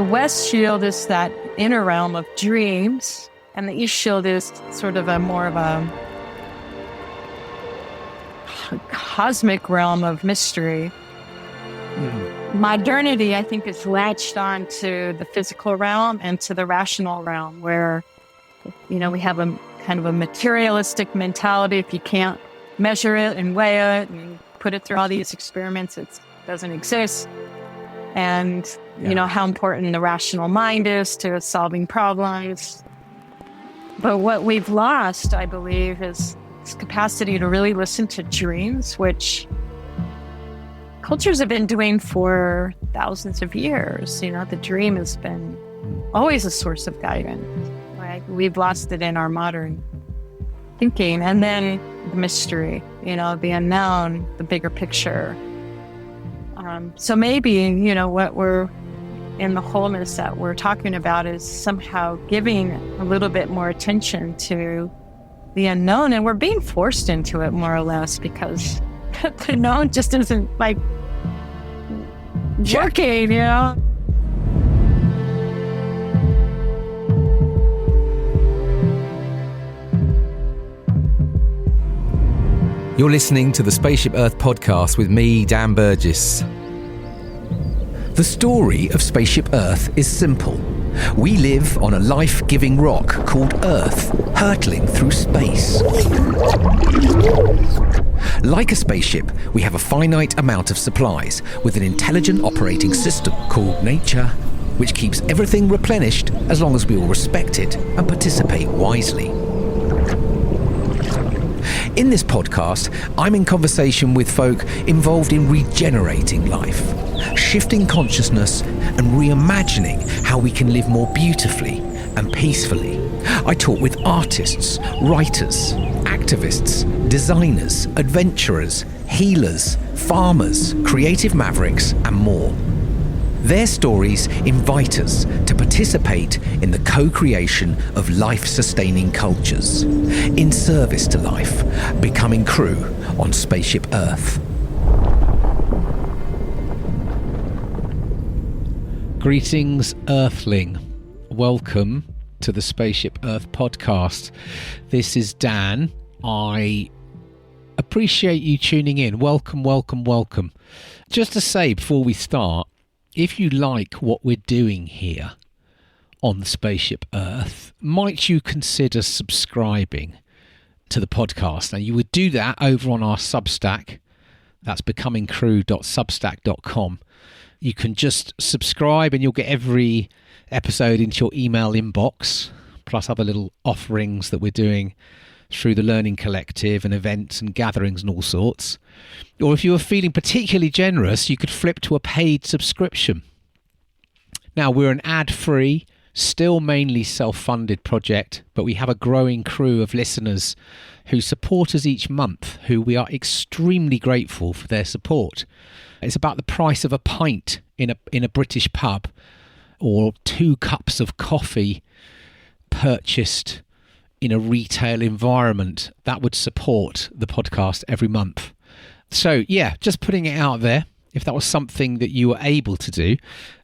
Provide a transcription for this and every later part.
The West shield is that inner realm of dreams, and the East shield is sort of more of a cosmic realm of mystery. Modernity, I think, is latched on to the physical realm and to the rational realm, where, we have a kind of a materialistic mentality. If you can't measure it and weigh it and put it through all these experiments, it doesn't exist. And, how important the rational mind is to solving problems. But what we've lost, I believe, is this capacity to really listen to dreams, which cultures have been doing for thousands of years. The dream has been always a source of guidance. Right? We've lost it in our modern thinking. And then the mystery, the unknown, the bigger picture. So maybe, what we're in the wholeness that we're talking about is somehow giving a little bit more attention to the unknown. And we're being forced into it more or less because the known just isn't working, You're listening to the Spaceship Earth podcast with me, Dan Burgess. The story of Spaceship Earth is simple. We live on a life-giving rock called Earth, hurtling through space. Like a spaceship, we have a finite amount of supplies with an intelligent operating system called nature, which keeps everything replenished as long as we all respect it and participate wisely. In this podcast, I'm in conversation with folk involved in regenerating life, shifting consciousness and reimagining how we can live more beautifully and peacefully. I talk with artists, writers, activists, designers, adventurers, healers, farmers, creative mavericks, and more. Their stories invite us to participate in the co-creation of life-sustaining cultures, in service to life, becoming crew on Spaceship Earth. Greetings, Earthling. Welcome to the Spaceship Earth podcast. This is Dan. I appreciate you tuning in. Welcome, welcome, welcome. Just to say before we start, if you like what we're doing here on the Spaceship Earth, might you consider subscribing to the podcast? Now, you would do that over on our Substack. That's becomingcrew.substack.com. You can just subscribe and you'll get every episode into your email inbox, plus other little offerings that we're doing through the Learning Collective and events and gatherings and all sorts. Or if you were feeling particularly generous, you could flip to a paid subscription. Now, we're an ad-free, still mainly self-funded project, but we have a growing crew of listeners who support us each month, who we are extremely grateful for their support. It's about the price of a pint in a British pub, or 2 cups of coffee purchased in a retail environment that would support the podcast every month. So yeah, just putting it out there. If that was something that you were able to do,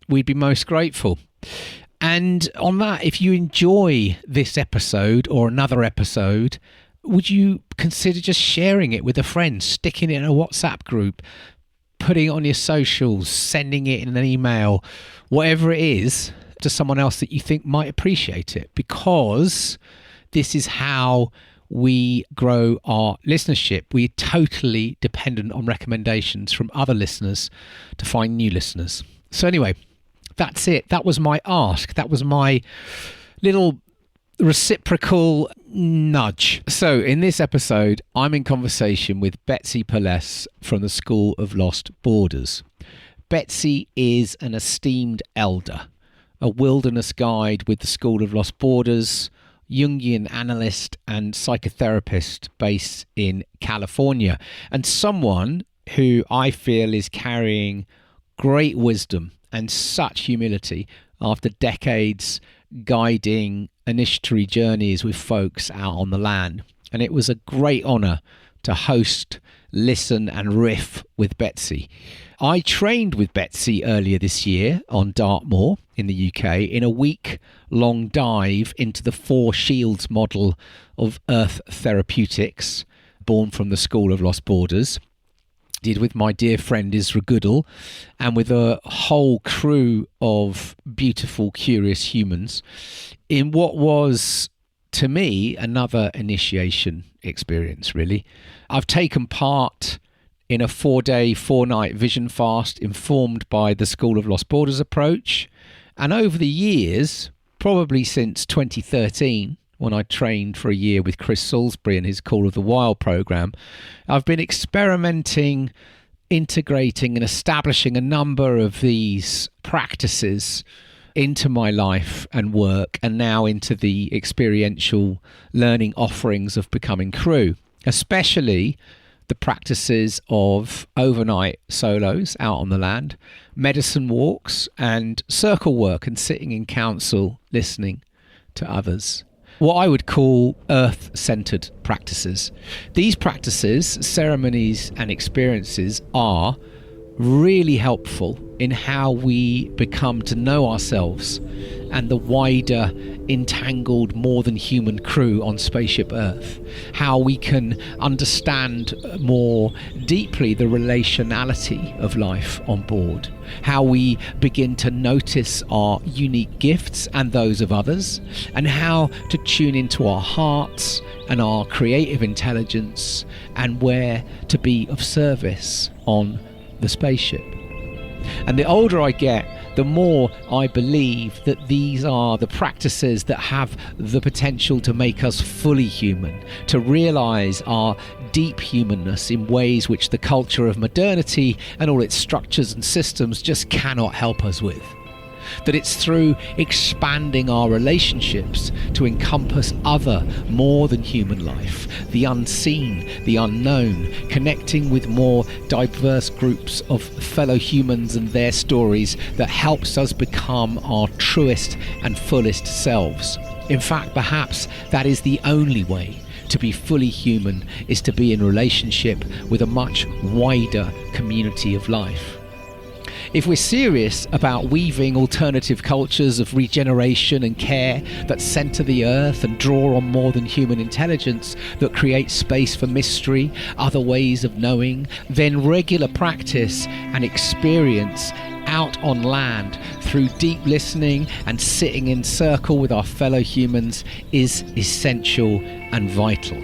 we'd be most grateful. And on that, if you enjoy this episode or another episode, would you consider just sharing it with a friend, sticking it in a WhatsApp group, putting it on your socials, sending it in an email, whatever it is, to someone else that you think might appreciate it? Because this is how we grow our listenership. We're totally dependent on recommendations from other listeners to find new listeners. So anyway, that's it. That was my ask. That was my little reciprocal nudge. So in this episode, I'm in conversation with Betsy Perluss from the School of Lost Borders. Betsy is an esteemed elder, a wilderness guide with the School of Lost Borders, Jungian analyst and psychotherapist based in California, and someone who I feel is carrying great wisdom and such humility after decades guiding initiatory journeys with folks out on the land. And it was a great honour to host listen and riff with Betsy. I trained with Betsy earlier this year on Dartmoor in the UK in a week-long dive into the Four Shields model of Earth therapeutics, born from the School of Lost Borders. Did with my dear friend Isra Goodall and with a whole crew of beautiful, curious humans in what was, to me, another initiation experience, really. I've taken part in a 4-day, 4-night vision fast informed by the School of Lost Borders approach. And over the years, probably since 2013, when I trained for a year with Chris Salisbury and his Call of the Wild program, I've been experimenting, integrating and establishing a number of these practices into my life and work, and now into the experiential learning offerings of Becoming Crew, especially the practices of overnight solos out on the land, medicine walks and circle work and sitting in council listening to others. What I would call earth-centered practices. These practices, ceremonies and experiences are really helpful in how we become to know ourselves and the wider, entangled, more than human crew on Spaceship Earth. How we can understand more deeply the relationality of life on board. How we begin to notice our unique gifts and those of others, and how to tune into our hearts and our creative intelligence, and where to be of service on the spaceship. And the older I get, the more I believe that these are the practices that have the potential to make us fully human, to realise our deep humanness in ways which the culture of modernity and all its structures and systems just cannot help us with. That it's through expanding our relationships to encompass other, more than human life, the unseen, the unknown, connecting with more diverse groups of fellow humans and their stories, that helps us become our truest and fullest selves. In fact, perhaps that is the only way to be fully human, is to be in relationship with a much wider community of life. If we're serious about weaving alternative cultures of regeneration and care that centre the earth and draw on more than human intelligence, that create space for mystery, other ways of knowing, then regular practice and experience out on land through deep listening and sitting in circle with our fellow humans is essential and vital.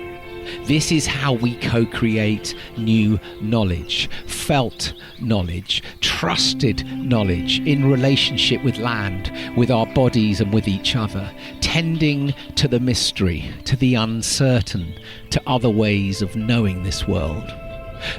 This is how we co-create new knowledge, felt knowledge, trusted knowledge in relationship with land, with our bodies and with each other, tending to the mystery, to the uncertain, to other ways of knowing this world.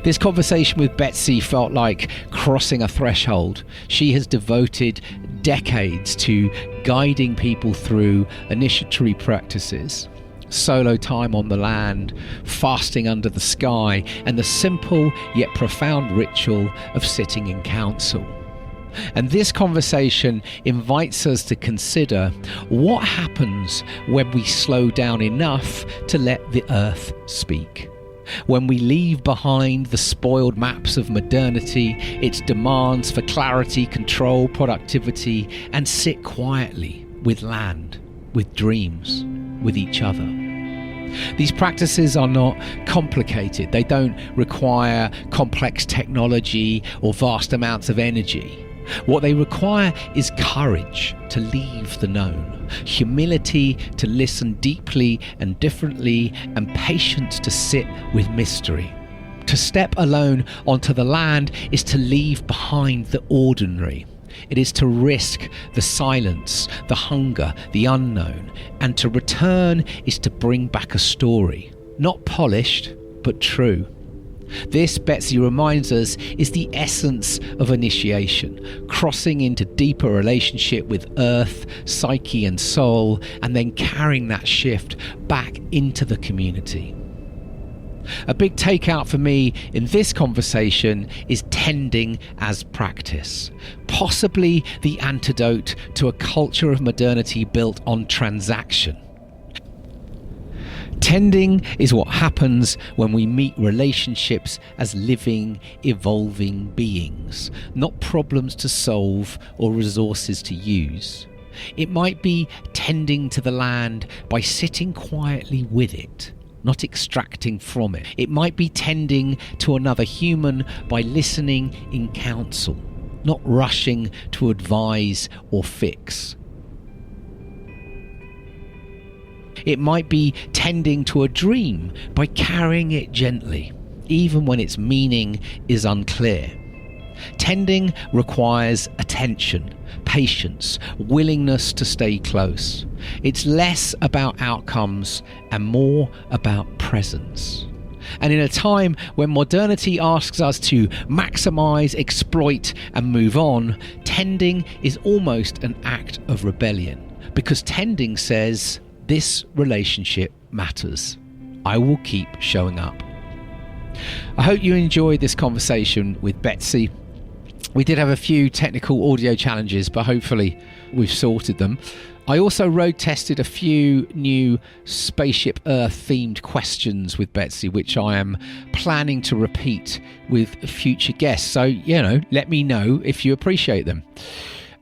This conversation with Betsy felt like crossing a threshold. She has devoted decades to guiding people through initiatory practices, solo time on the land, fasting under the sky, and the simple yet profound ritual of sitting in council. And this conversation invites us to consider what happens when we slow down enough to let the earth speak. When we leave behind the spoiled maps of modernity, its demands for clarity, control, productivity, and sit quietly with land, with dreams, with each other. These practices are not complicated. They don't require complex technology or vast amounts of energy. What they require is courage to leave the known, humility to listen deeply and differently, and patience to sit with mystery. To step alone onto the land is to leave behind the ordinary. It is to risk the silence, the hunger, the unknown, and to return is to bring back a story, not polished, but true. This, Betsy reminds us, is the essence of initiation, crossing into deeper relationship with earth, psyche and soul, and then carrying that shift back into the community. A big takeout for me in this conversation is tending as practice, possibly the antidote to a culture of modernity built on transaction. Tending is what happens when we meet relationships as living, evolving beings, not problems to solve or resources to use. It might be tending to the land by sitting quietly with it, not extracting from it. It might be tending to another human by listening in counsel, not rushing to advise or fix. It might be tending to a dream by carrying it gently, even when its meaning is unclear. Tending requires attention, patience, willingness to stay close. It's less about outcomes and more about presence. And in a time when modernity asks us to maximize, exploit, and move on, tending is almost an act of rebellion, because tending says, this relationship matters. I will keep showing up. I hope you enjoyed this conversation with Betsy. We did have a few technical audio challenges, but hopefully we've sorted them. I also road tested a few new Spaceship Earth themed questions with Betsy, which I am planning to repeat with future guests. So, let me know if you appreciate them.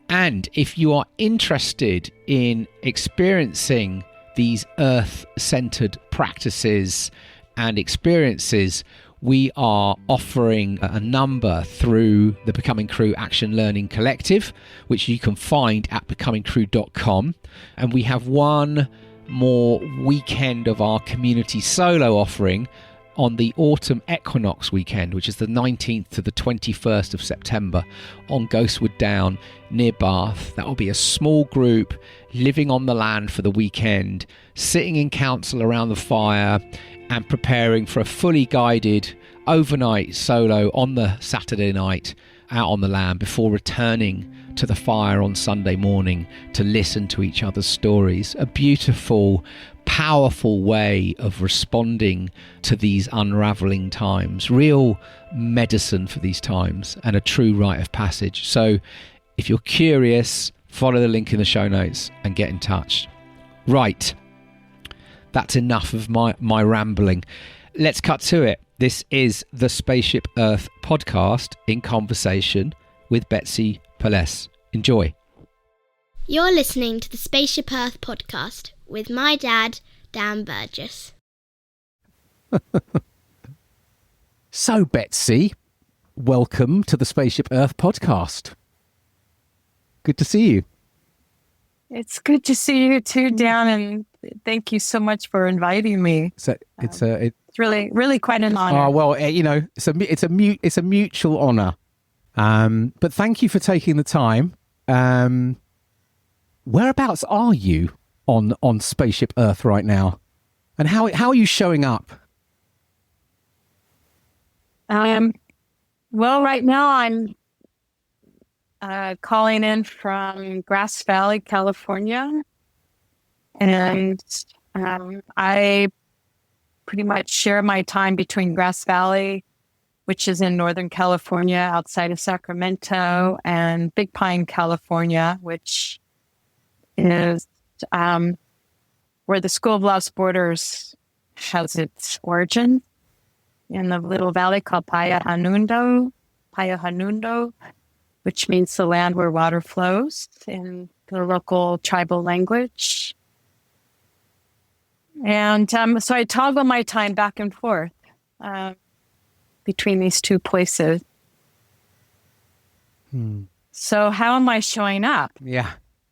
And if you are interested in experiencing these Earth-centered practices and experiences, we are offering a number through the Becoming Crew Action Learning Collective, which you can find at becomingcrew.com. And we have one more weekend of our community solo offering on the autumn equinox weekend, which is the 19th to the 21st of September on Ghostwood Down near Bath. That will be a small group living on the land for the weekend, sitting in council around the fire and preparing for a fully guided overnight solo on the Saturday night out on the land before returning to the fire on Sunday morning to listen to each other's stories. A beautiful, powerful way of responding to these unraveling times. Real medicine for these times and a true rite of passage. So if you're curious, follow the link in the show notes and get in touch. Right. That's enough of my rambling. Let's cut to it. This is the Spaceship Earth podcast in conversation with Betsy Perluss. Enjoy. You're listening to the Spaceship Earth podcast with my dad, Dan Burgess. So, Betsy, welcome to the Spaceship Earth podcast. Good to see you. It's good to see you too, Dan, and thank you so much for inviting me. So it's really quite an honor. Oh well, it's a mutual honor. But thank you for taking the time. Whereabouts are you on Spaceship Earth right now, and how are you showing up? Well, right now I'm calling in from Grass Valley, California, and I pretty much share my time between Grass Valley, which is in Northern California outside of Sacramento, and Big Pine, California, which is where the School of Lost Borders has its origin, in the little valley called Paya Hanundo, which means the land where water flows in the local tribal language. And so I toggle my time back and forth between these two places. So how am I showing up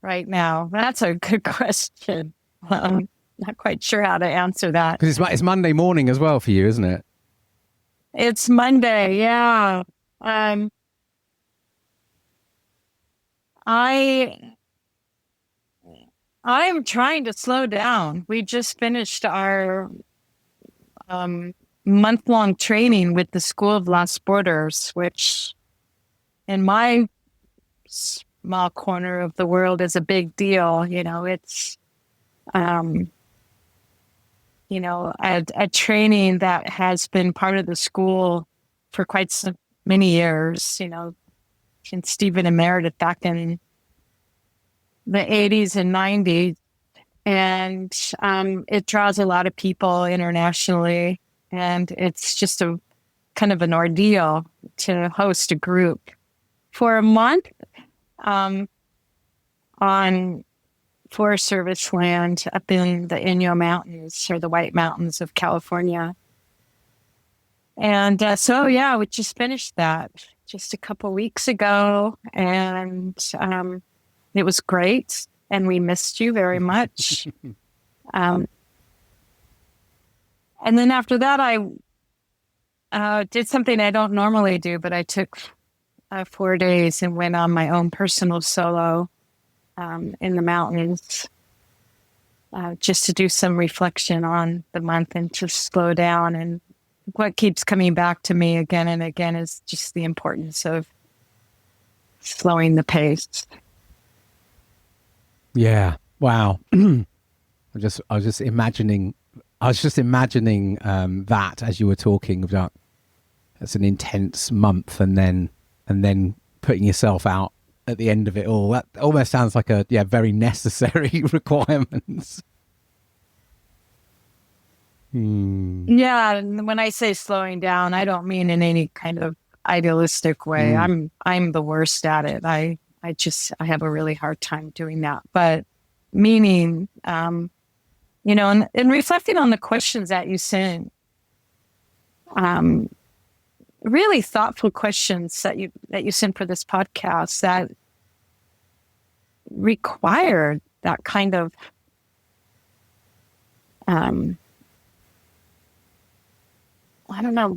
right now? That's a good question. I'm not quite sure how to answer that. Because it's Monday morning as well for you, isn't it? It's Monday, yeah. I'm trying to slow down. We just finished our month-long training with the School of Lost Borders, which in my small corner of the world is a big deal. It's a training that has been part of the school for quite so many years, since Stephen and Meredith back in the 80s and 90s. and it draws a lot of people internationally, and it's just a kind of an ordeal to host a group for a month on Forest Service land up in the Inyo Mountains, or the White Mountains of California. And we just finished that just a couple weeks ago, and it was great, and we missed you very much. And then after that, I did something I don't normally do, but I took 4 days and went on my own personal solo in the mountains, just to do some reflection on the month and to slow down. And what keeps coming back to me again and again is just the importance of slowing the pace. Yeah. Wow. I was just imagining that as you were talking about. It's an intense month, and then putting yourself out at the end of it all. That almost sounds like a very necessary requirements. Yeah, and when I say slowing down, I don't mean in any kind of idealistic way. I'm the worst at it. I have a really hard time doing that. But meaning, and reflecting on the questions that you sent, really thoughtful questions that you sent for this podcast that required that kind of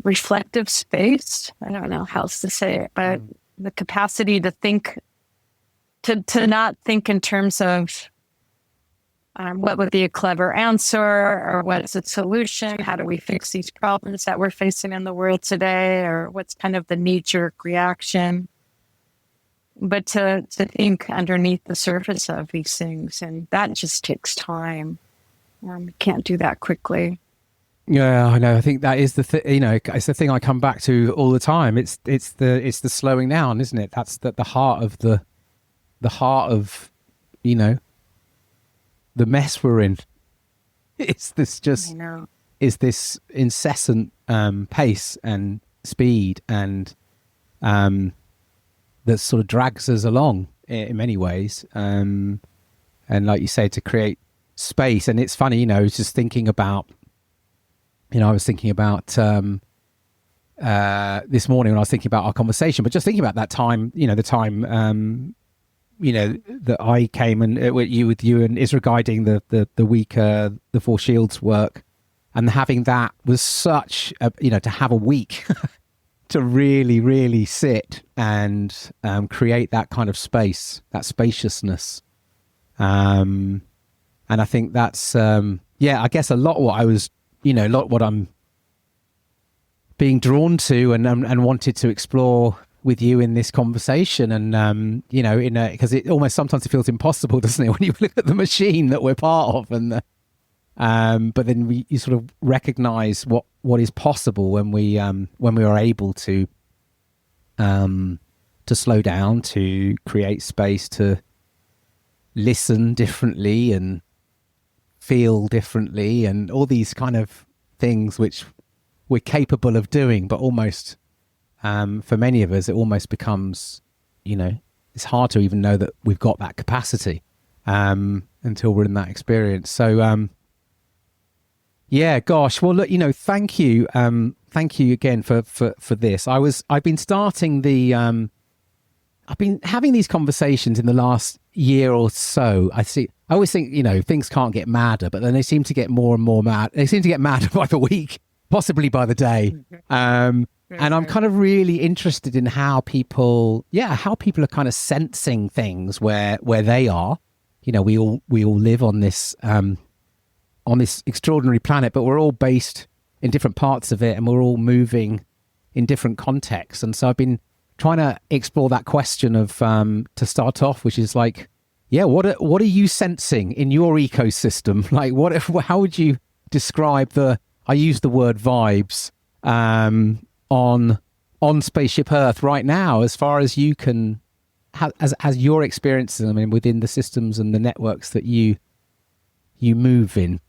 reflective space. I don't know how else to say it, but the capacity to think, to not think in terms of what would be a clever answer, or what is a solution? How do we fix these problems that we're facing in the world today? Or what's kind of the knee-jerk reaction? But to think underneath the surface of these things, and that just takes time. You can't do that quickly. Yeah, I know. I think that is the it's the thing I come back to all the time. It's the slowing down, isn't it? That's the heart of the the mess we're in. It's this this incessant pace and speed, and that sort of drags us along in many ways. And like you say, to create space. And it's funny, just thinking about, I was thinking about this morning when I was thinking about our conversation, but just thinking about that time, the time, that I came and with you and Isra guiding the week, the Four Shields work, and having that was such to have a week to really, really sit and create that kind of space, that spaciousness. And I think that's, I guess a lot what I was, a lot what I'm being drawn to and wanted to explore with you in this conversation. And, because it almost sometimes it feels impossible, doesn't it, when you look at the machine that we're part of, and but then you sort of recognize what is possible when we are able to slow down, to create space, to listen differently and feel differently, and all these kind of things which we're capable of doing, but almost for many of us it almost becomes, it's hard to even know that we've got that capacity until we're in that experience. So gosh, well, look, thank you again for this. I've been starting I've been having these conversations in the last year or so. I always think, things can't get madder, but then they seem to get more and more mad. They seem to get madder by the week, possibly by the day. And I'm kind of really interested in how people are kind of sensing things where they are. We all live on this extraordinary planet, but we're all based in different parts of it, and we're all moving in different contexts. And so I've been trying to explore that question of to start off, which is like, what are you sensing in your ecosystem? Like, how would you describe I use the word vibes on Spaceship Earth right now, as far as you can, as your experiences, within the systems and the networks that you you move in?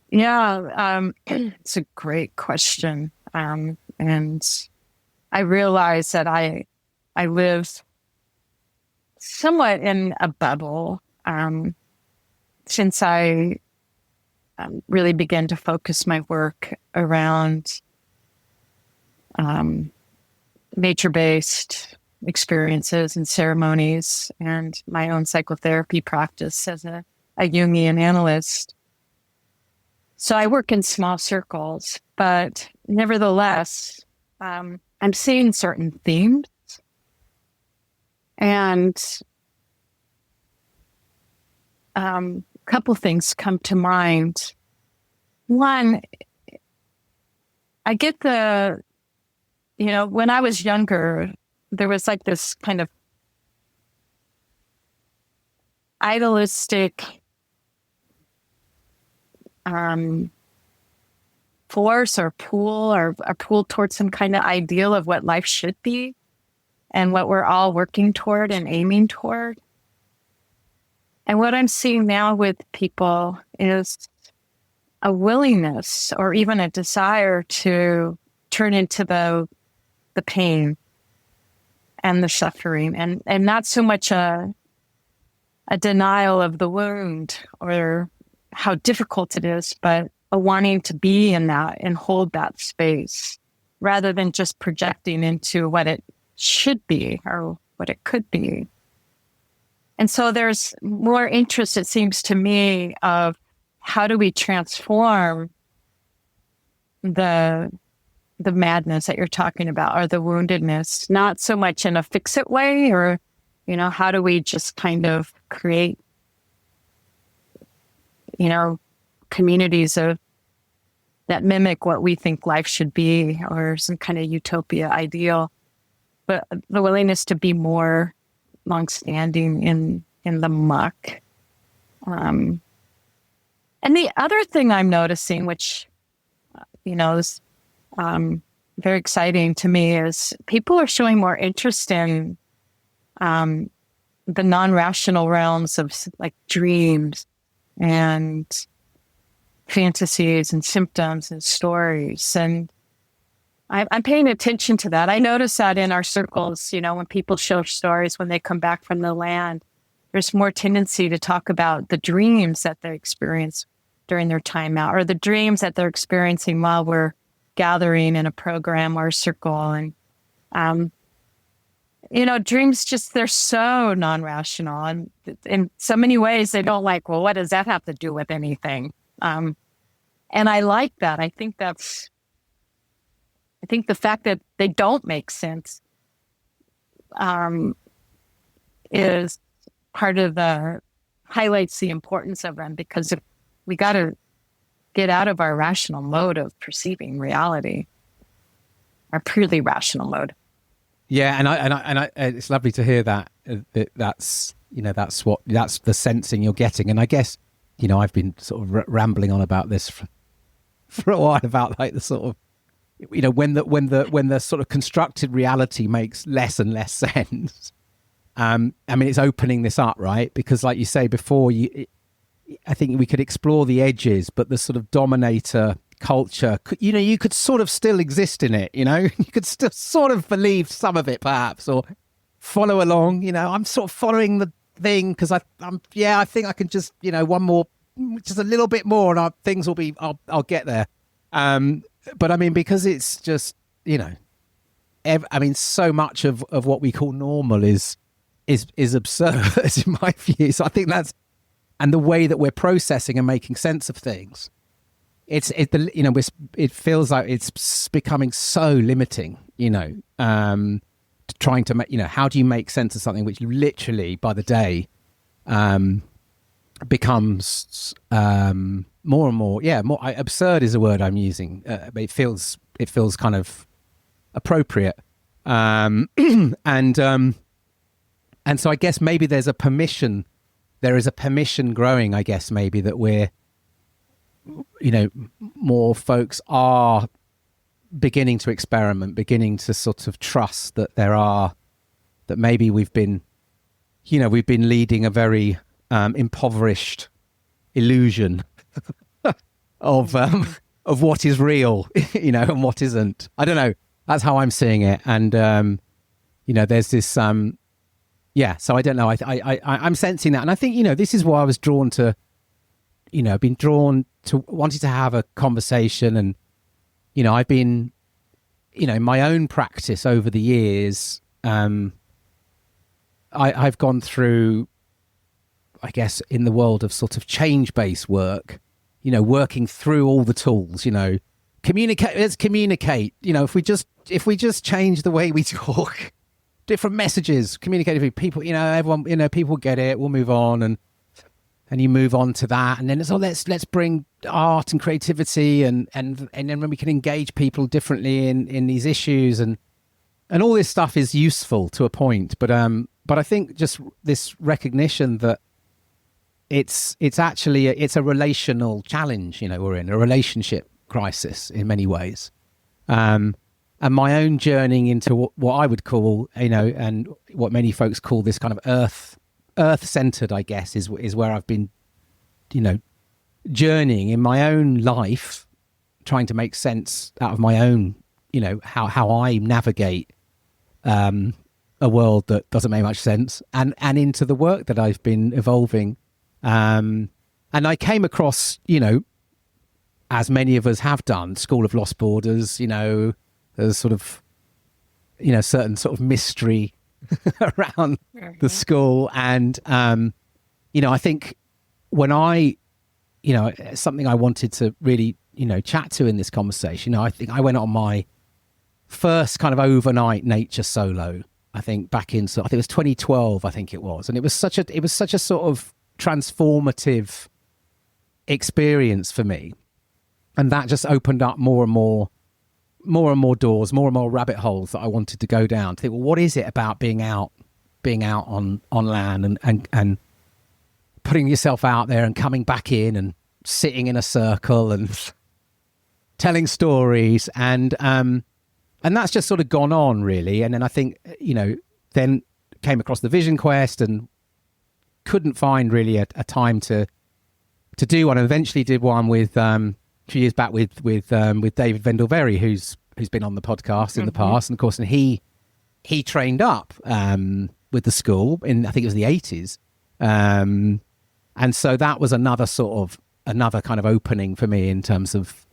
Yeah, it's a great question. And I realize that I live somewhat in a bubble since I really began to focus my work around nature-based experiences and ceremonies and my own psychotherapy practice as a Jungian analyst. So I work in small circles, but nevertheless, I'm seeing certain themes. And a couple things come to mind. One, I get when I was younger, there was like this kind of idealistic force or pull towards some kind of ideal of what life should be and what we're all working toward and aiming toward. And what I'm seeing now with people is a willingness or even a desire to turn into the pain and the suffering, and not so much a denial of the wound or how difficult it is, but a wanting to be in that and hold that space rather than just projecting into what it should be or what it could be. And so there's more interest, it seems to me, of how do we transform the madness that you're talking about or the woundedness, not so much in a fix-it way or, how do we just kind of create, communities that mimic what we think life should be or some kind of utopia ideal, but the willingness to be more longstanding in the muck. And the other thing I'm noticing, which, is very exciting to me, is people are showing more interest in the non-rational realms of like dreams and fantasies and symptoms and stories. And I'm paying attention to that. I notice that in our circles, when people share stories, when they come back from the land, there's more tendency to talk about the dreams that they experience during their time out or the dreams that they're experiencing while we're gathering in a program or a circle. And, dreams they're so non-rational. And in so many ways, they don't like, well, what does that have to do with anything? And I like that. I think the fact that they don't make sense is part of highlights the importance of them, because if we got to get out of our rational mode of perceiving reality, our purely rational mode. Yeah, and I it's lovely to hear that. That's the sensing you're getting, and I guess I've been sort of rambling on about this for a while about like the sort of when the sort of constructed reality makes less and less sense. It's opening this up, right? Because like you say before, I think we could explore the edges, but the sort of dominator culture, you could sort of still exist in it, you could still sort of believe some of it perhaps, or follow along, I'm sort of following the thing because I think I can just, one more, just a little bit more and things will be, I'll get there. But because it's just, so much of what we call normal is absurd in my view. So I think and the way that we're processing and making sense of things, it feels like it's becoming so limiting, trying to make, how do you make sense of something which literally by the day becomes more and more, more absurd is a word I'm using. But it feels kind of appropriate. And so I guess maybe there is a permission growing, I guess, maybe that we're, more folks are beginning to experiment, beginning to sort of trust that that maybe we've been we've been leading a very impoverished illusion of what is real, and what isn't. I don't know. That's how I'm seeing it. And there's this so I don't know. I'm sensing that, and I think this is why I was drawn to, been drawn to wanting to have a conversation, and I've been, in my own practice over the years, I've gone through, I guess, in the world of sort of change-based work, working through all the tools, communicate. Let's communicate. If we just change the way we talk, different messages, communicate with people. Everyone. People get it. We'll move on, and you move on to that, and then it's let's bring art and creativity, and then when we can engage people differently in these issues, and all this stuff is useful to a point, but I think just this recognition that it's actually a relational challenge. We're in a relationship crisis in many ways, and my own journeying into what I would call, and what many folks call this kind of earth-centered, I guess, is where I've been, journeying in my own life, trying to make sense out of my own, how I navigate a world that doesn't make much sense, and into the work that I've been evolving. And I came across, as many of us have done, School of Lost Borders, there's sort of, certain sort of mystery around the school. And, I think when something I wanted to really, chat to in this conversation, I think I went on my first kind of overnight nature solo, I think back in, I think it was 2012, I think it was. And it was such a sort of transformative experience for me. And that just opened up more and more doors, more and more rabbit holes that I wanted to go down. To think, well, what is it about being out on land and putting yourself out there and coming back in and sitting in a circle and telling stories, and that's just sort of gone on, really. And then I think, then came across the Vision Quest and couldn't find really a time to do one, and eventually did one with a few years back with David Vendelveri, who's been on the podcast in the past, and of course, and he trained up with the school in, I think it was the 80s, and so that was another kind of opening for me in terms of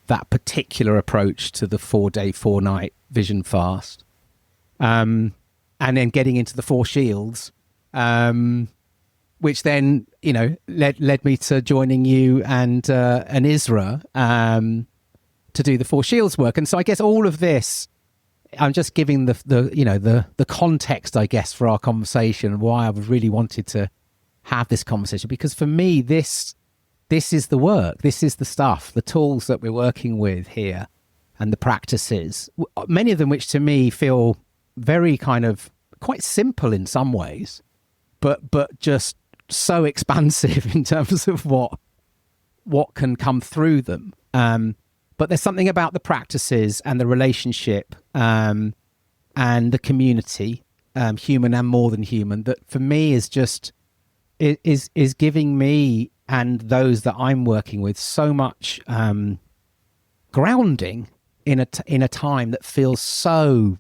that particular approach to the 4-day 4-night vision fast, and then getting into the 4 shields, which then led me to joining you and Isra to do the 4 shields work. And so I guess all of this, I'm just giving the context, I guess, for our conversation, why I really wanted to have this conversation, because for me this is the work, this is the stuff, the tools that we're working with here, and the practices, many of them which to me feel very kind of quite simple in some ways, but just so expansive in terms of what can come through them. But there's something about the practices and the relationship and the community, human and more than human, that for me is just is giving me and those that I'm working with so much grounding in a time that feels so,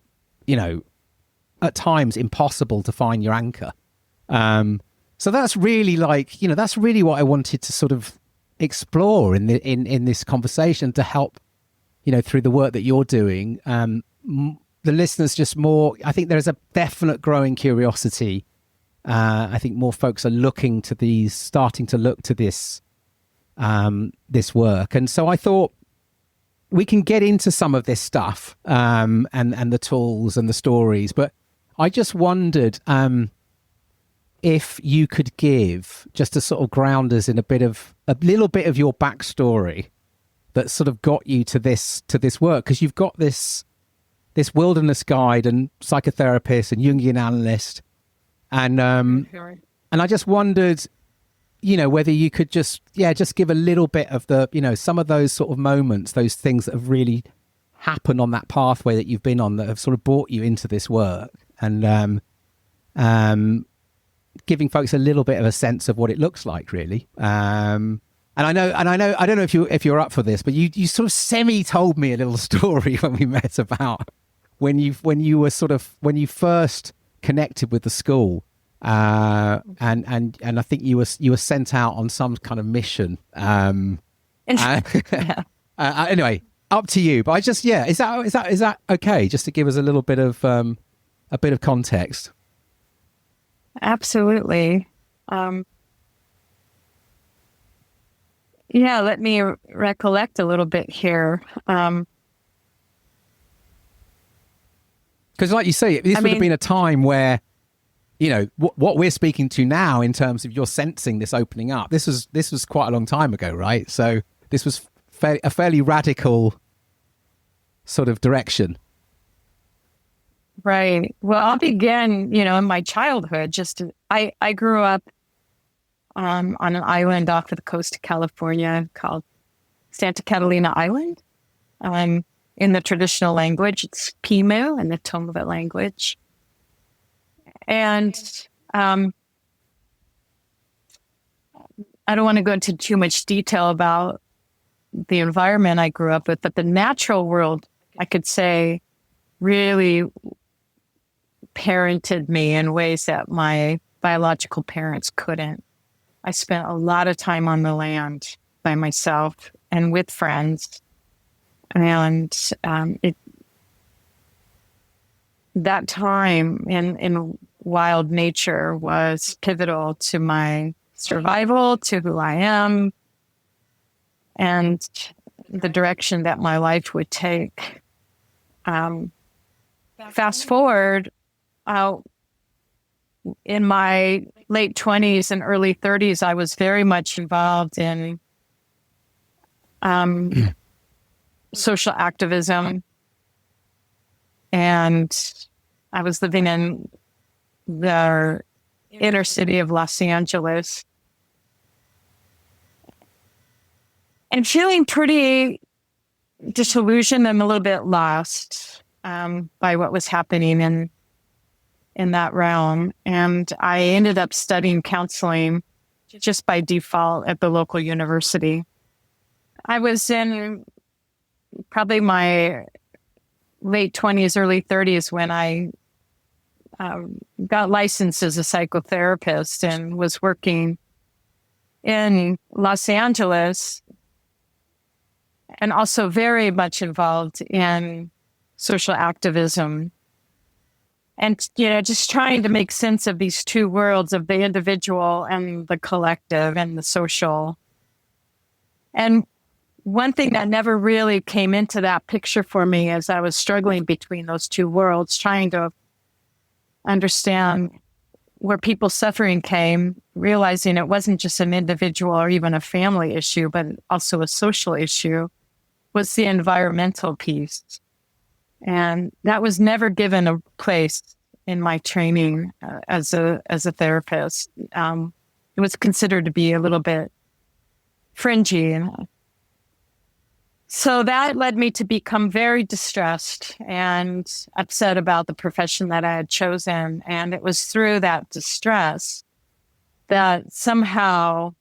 at times impossible to find your anchor. So that's really that's really what I wanted to sort of explore in this conversation, to help, through the work that you're doing, the listeners just more. I think there's a definite growing curiosity. I think more folks are starting to look to this work, and so I thought we can get into some of this stuff, and the tools and the stories. But I just wondered if you could give, just to sort of ground us in a little bit of your backstory that sort of got you to this work, because you've got this wilderness guide and psychotherapist and Jungian analyst, and I just wondered, whether you could just give a little bit of the, some of those sort of moments, those things that have really happened on that pathway that you've been on, that have sort of brought you into this work, and giving folks a little bit of a sense of what it looks like, really. And I don't know if you're up for this, but you sort of semi told me a little story when we met about when you first connected with the school, and I think you were sent out on some kind of mission. Anyway, up to you. But I just is that okay? Just to give us a little bit of context. Absolutely. Let me recollect a little bit here. Because like you say, this would have been a time where, what we're speaking to now in terms of you're sensing this opening up, this was quite a long time ago, right? So this was a fairly radical sort of direction. Right. Well, I'll begin, in my childhood. I grew up on an island off of the coast of California called Santa Catalina Island. In the traditional language, it's Pimu, in the Tonga language. And I don't want to go into too much detail about the environment I grew up with, but the natural world, I could say, really parented me in ways that my biological parents couldn't. I spent a lot of time on the land by myself and with friends. And that time in wild nature was pivotal to my survival, to who I am, and the direction that my life would take. Fast forward, in my late 20s and early 30s, I was very much involved in social activism. And I was living in the inner city of Los Angeles and feeling pretty disillusioned and a little bit lost by what was happening in that realm. And I ended up studying counseling just by default at the local university. I was in probably my late 20s, early 30s when I got licensed as a psychotherapist and was working in Los Angeles and also very much involved in social activism. And, just trying to make sense of these two worlds of the individual and the collective and the social. And one thing that never really came into that picture for me as I was struggling between those two worlds, trying to understand where people's suffering came, realizing it wasn't just an individual or even a family issue, but also a social issue, was the environmental piece. And that was never given a place in my training as a therapist. It was considered to be a little bit fringy. So that led me to become very distressed and upset about the profession that I had chosen. And it was through that distress that somehow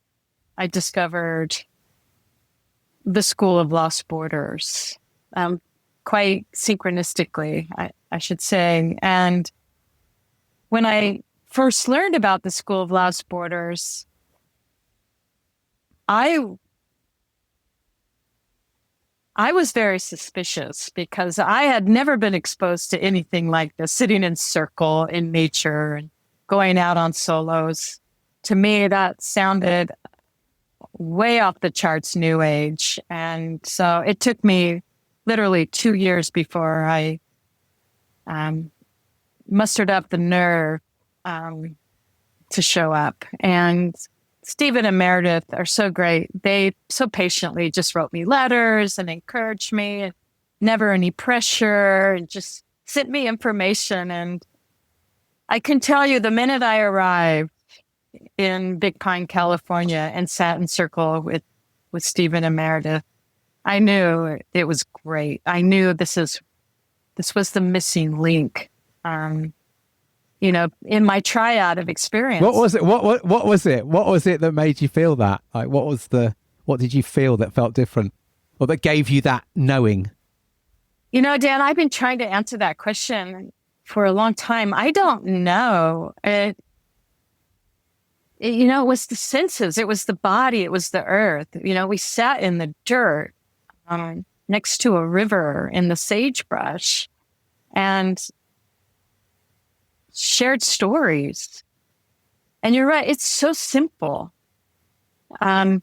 I discovered the School of Lost Borders. Quite synchronistically, I should say. And when I first learned about the School of Lost Borders, I was very suspicious because I had never been exposed to anything like this, sitting in circle in nature and going out on solos. To me, that sounded way off the charts new age. And so it took me literally 2 years before I mustered up the nerve to show up. And Stephen and Meredith are so great. They so patiently just wrote me letters and encouraged me, and never any pressure, and just sent me information. And I can tell you, the minute I arrived in Big Pine, California, and sat in circle with Stephen and Meredith, I knew it was great. I knew this was the missing link in my triad of experience. What was it? What was it? What was it that made you feel that? Like, what did you feel that felt different, or that gave you that knowing? Dan, I've been trying to answer that question for a long time. I don't know. It was the senses. It was the body. It was the earth. We sat in the dirt next to a river in the sagebrush and shared stories. And you're right. It's so simple. And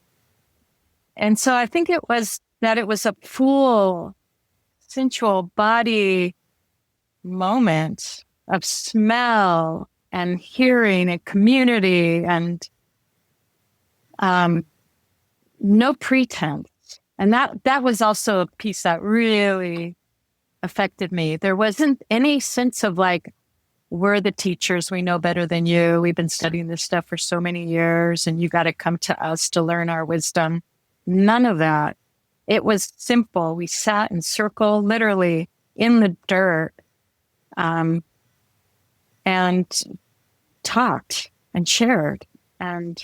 so I think it was a full sensual body moment of smell and hearing and community and no pretense. And that was also a piece that really affected me. There wasn't any sense of like, we're the teachers, we know better than you. We've been studying this stuff for so many years and you got to come to us to learn our wisdom. None of that. It was simple. We sat in circle, literally in the dirt, and talked and shared and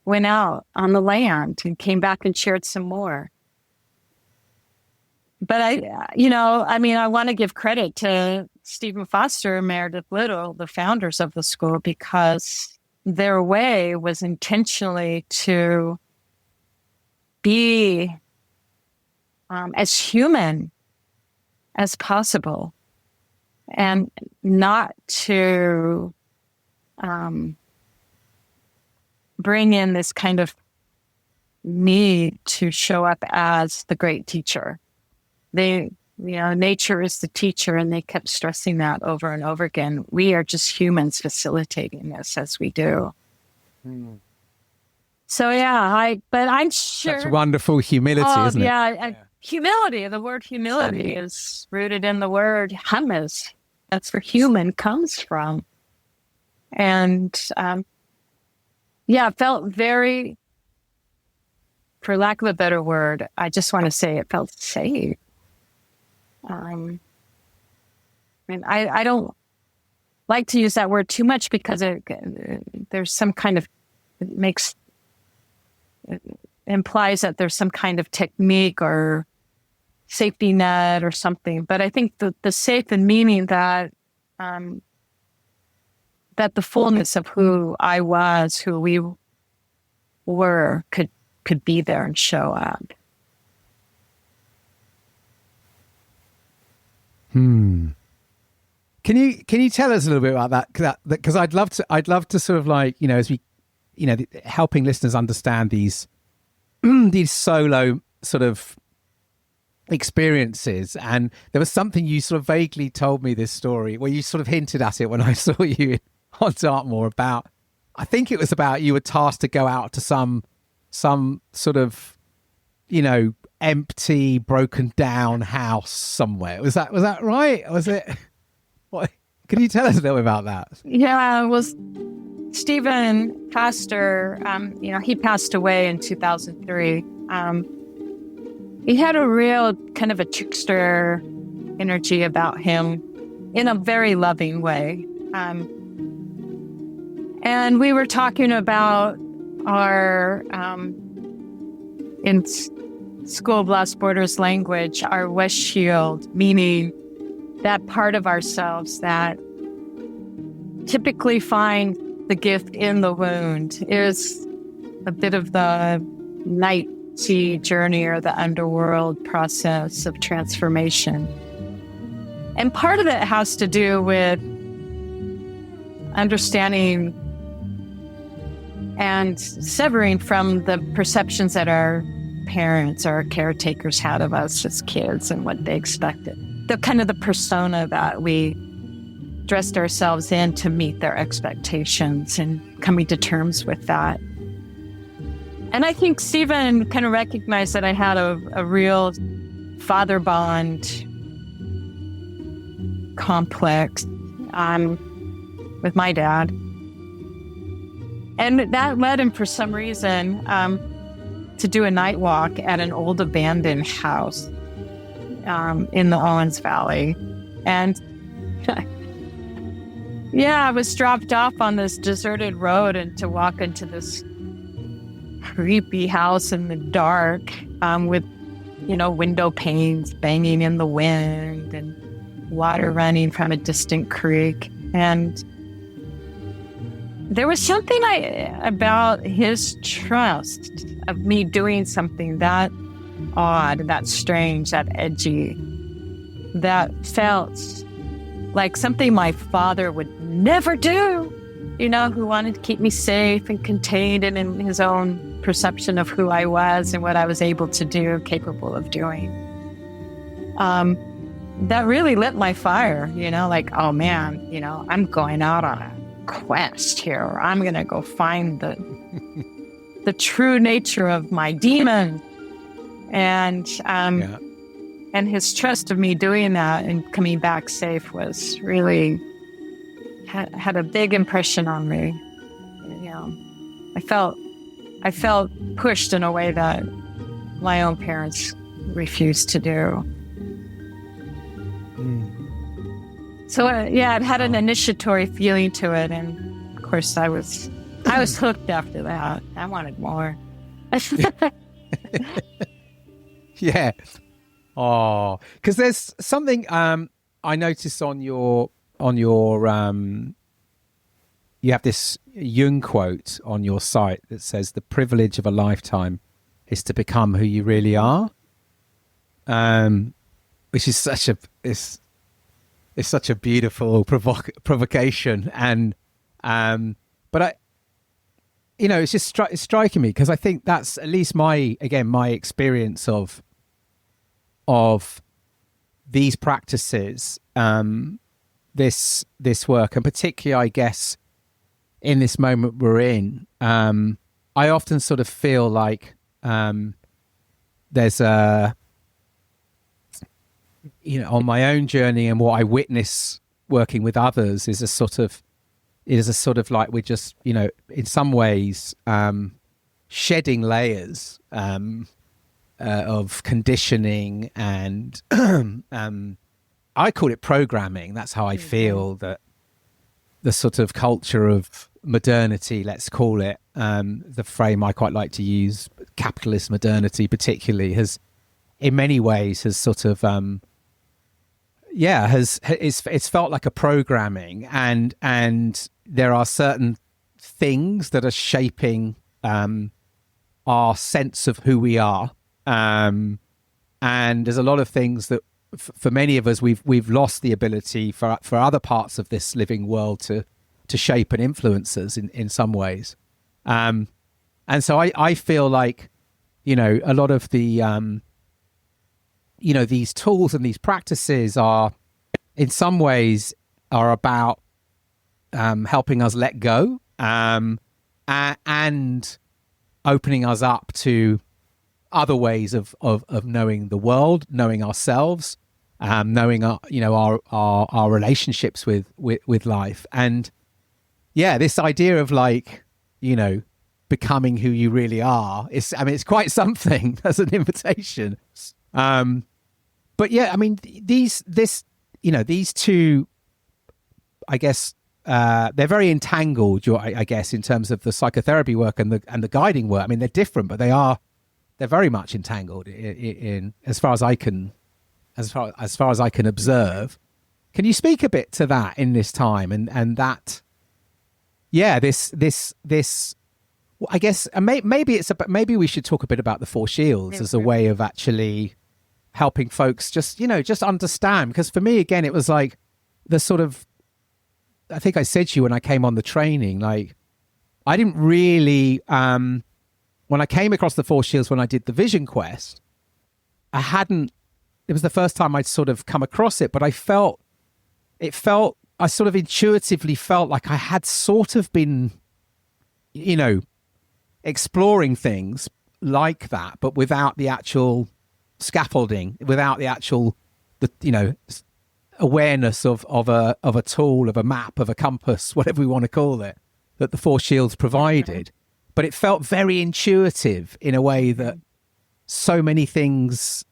went out on the land and came back and shared some more. But I want to give credit to Stephen Foster and Meredith Little, the founders of the school, because their way was intentionally to be as human as possible and not to bring in this kind of need to show up as the great teacher. Nature is the teacher, and they kept stressing that over and over again. We are just humans facilitating this as we do. Mm. So but I'm sure. Such wonderful humility, isn't it? Yeah. Humility. The word humility is rooted in the word hamas. That's where human comes from. And it felt very, for lack of a better word, I just want to say it felt safe. And I don't like to use that word too much because there's some kind of, it implies that there's some kind of technique or safety net or something. But I think the safe and meaning that that the fullness of who I was, who we were, could be there and show up. Can you tell us a little bit about that? Because I'd love to sort of like, as we, helping listeners understand these solo sort of experiences. And there was something you sort of vaguely told me this story where you sort of hinted at it when I saw you on Dartmoor about, I think it was about you were tasked to go out to some sort of, empty, broken down house somewhere. Was that right? Was it? What? Can you tell us a little bit about that? Yeah, it was Stephen Foster. He passed away in 2003. He had a real kind of a trickster energy about him in a very loving way. And we were talking about our, in School of Lost Borders language, our West Shield, meaning that part of ourselves that typically find the gift in the wound, is a bit of the night sea journey or the underworld process of transformation. And part of it has to do with understanding and severing from the perceptions that our parents or our caretakers had of us as kids and what they expected. The kind of the persona that we dressed ourselves in to meet their expectations and coming to terms with that. And I think Stephen kind of recognized that I had a real father bond complex with my dad. And that led him, for some reason, to do a night walk at an old abandoned house in the Owens Valley. And Yeah, I was dropped off on this deserted road and to walk into this creepy house in the dark with, window panes banging in the wind and water running from a distant creek. And there was something about his trust of me doing something that odd, that strange, that edgy, that felt like something my father would never do, who wanted to keep me safe and contained and in his own perception of who I was and what I was able to do, capable of doing. That really lit my fire, like, oh man, I'm going out on a quest here. I'm going to go find the true nature of my demon. And his trust of me doing that and coming back safe was really had a big impression on me. I felt pushed in a way that my own parents refused to do. So it had an initiatory feeling to it, and of course I was hooked after that. I wanted more. Yeah. Oh, because there's something I noticed on your you have this Jung quote on your site that says the privilege of a lifetime is to become who you really are, which is such a beautiful provocation. And but it's just it's striking me, because I think that's at least my experience of these practices, this work, and particularly, I guess, in this moment we're in. I often sort of feel like there's on my own journey and what I witness working with others is a sort of like we're just, in some ways, shedding layers of conditioning and I call it programming. That's how I feel that the sort of culture of modernity, let's call it, the frame I quite like to use, capitalist modernity particularly, has in many ways has sort of it's felt like a programming, and there are certain things that are shaping our sense of who we are, and there's a lot of things that for many of us we've lost the ability for other parts of this living world to shape and influence us in some ways, and so I feel like a lot of the these tools and these practices are in some ways are about helping us let go, and opening us up to other ways of knowing the world, knowing ourselves, knowing our relationships with life. And this idea of becoming who you really are it's quite something as an invitation. But these two, I guess, they're very entangled, I guess, in terms of the psychotherapy work and the guiding work. I mean, they're different, but they're very much entangled in as far as I can observe. Can you speak a bit to that in this time and that? Yeah, this. I guess maybe we should talk a bit about the Four Shields as a way of actually helping folks just understand. Because for me, again, it was like the sort of, I think I said to you when I came on the training, like I didn't really, when I came across the Four Shields, when I did the Vision Quest, it was the first time I'd sort of come across it, but I sort of intuitively felt like I had sort of been, exploring things like that, but without the actual scaffolding, without the actual, awareness of a tool, of a map, of a compass, whatever we want to call it, that the Four Shields provided. But it felt very intuitive in a way that so many things,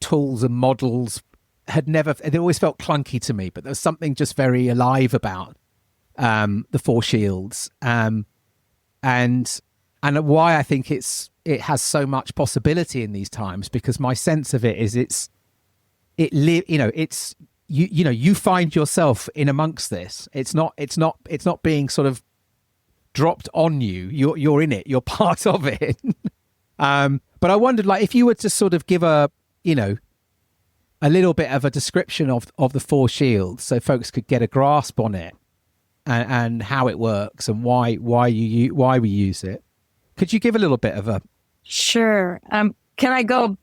tools and models it always felt clunky to me, but there was something just very alive about the Four Shields, and why I think it has so much possibility in these times, because my sense of it is you find yourself in amongst this. It's not being sort of dropped on you. You're in it. You're part of it. But I wondered, like, if you were to sort of give a little bit of a description of the Four Shields, so folks could get a grasp on it and how it works and why we use it. Could you give a little bit of a? Sure. Can I go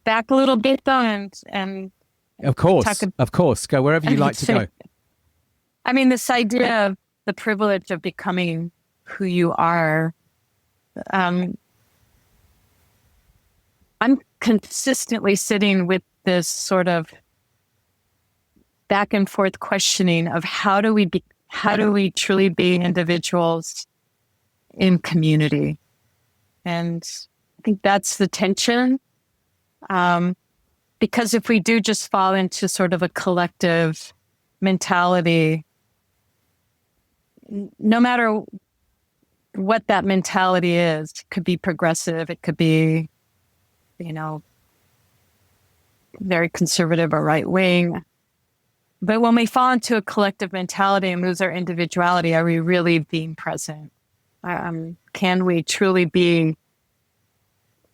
back a little bit though, and of course, go wherever you like to go. I mean, this idea of the privilege of becoming who you are. I'm consistently sitting with this sort of back and forth questioning of how do we truly be individuals in community? And I think that's the tension. Because if we do just fall into sort of a collective mentality, no matter what that mentality is, it could be progressive, it could be, very conservative or right wing. But when we fall into a collective mentality and lose our individuality, are we really being present? Can we truly be,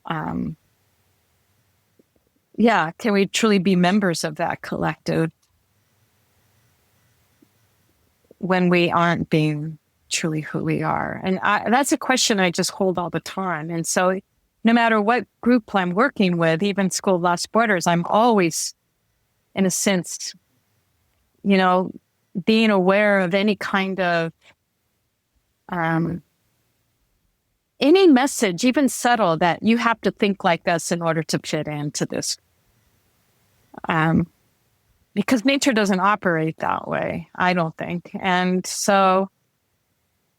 can we truly be members of that collective when we aren't being truly who we are? And that's a question I just hold all the time. And so no matter what group I'm working with, even School of Lost Borders, I'm always, in a sense, being aware of any kind of, any message, even subtle, that you have to think like us in order to fit into this. Because nature doesn't operate that way, I don't think. And so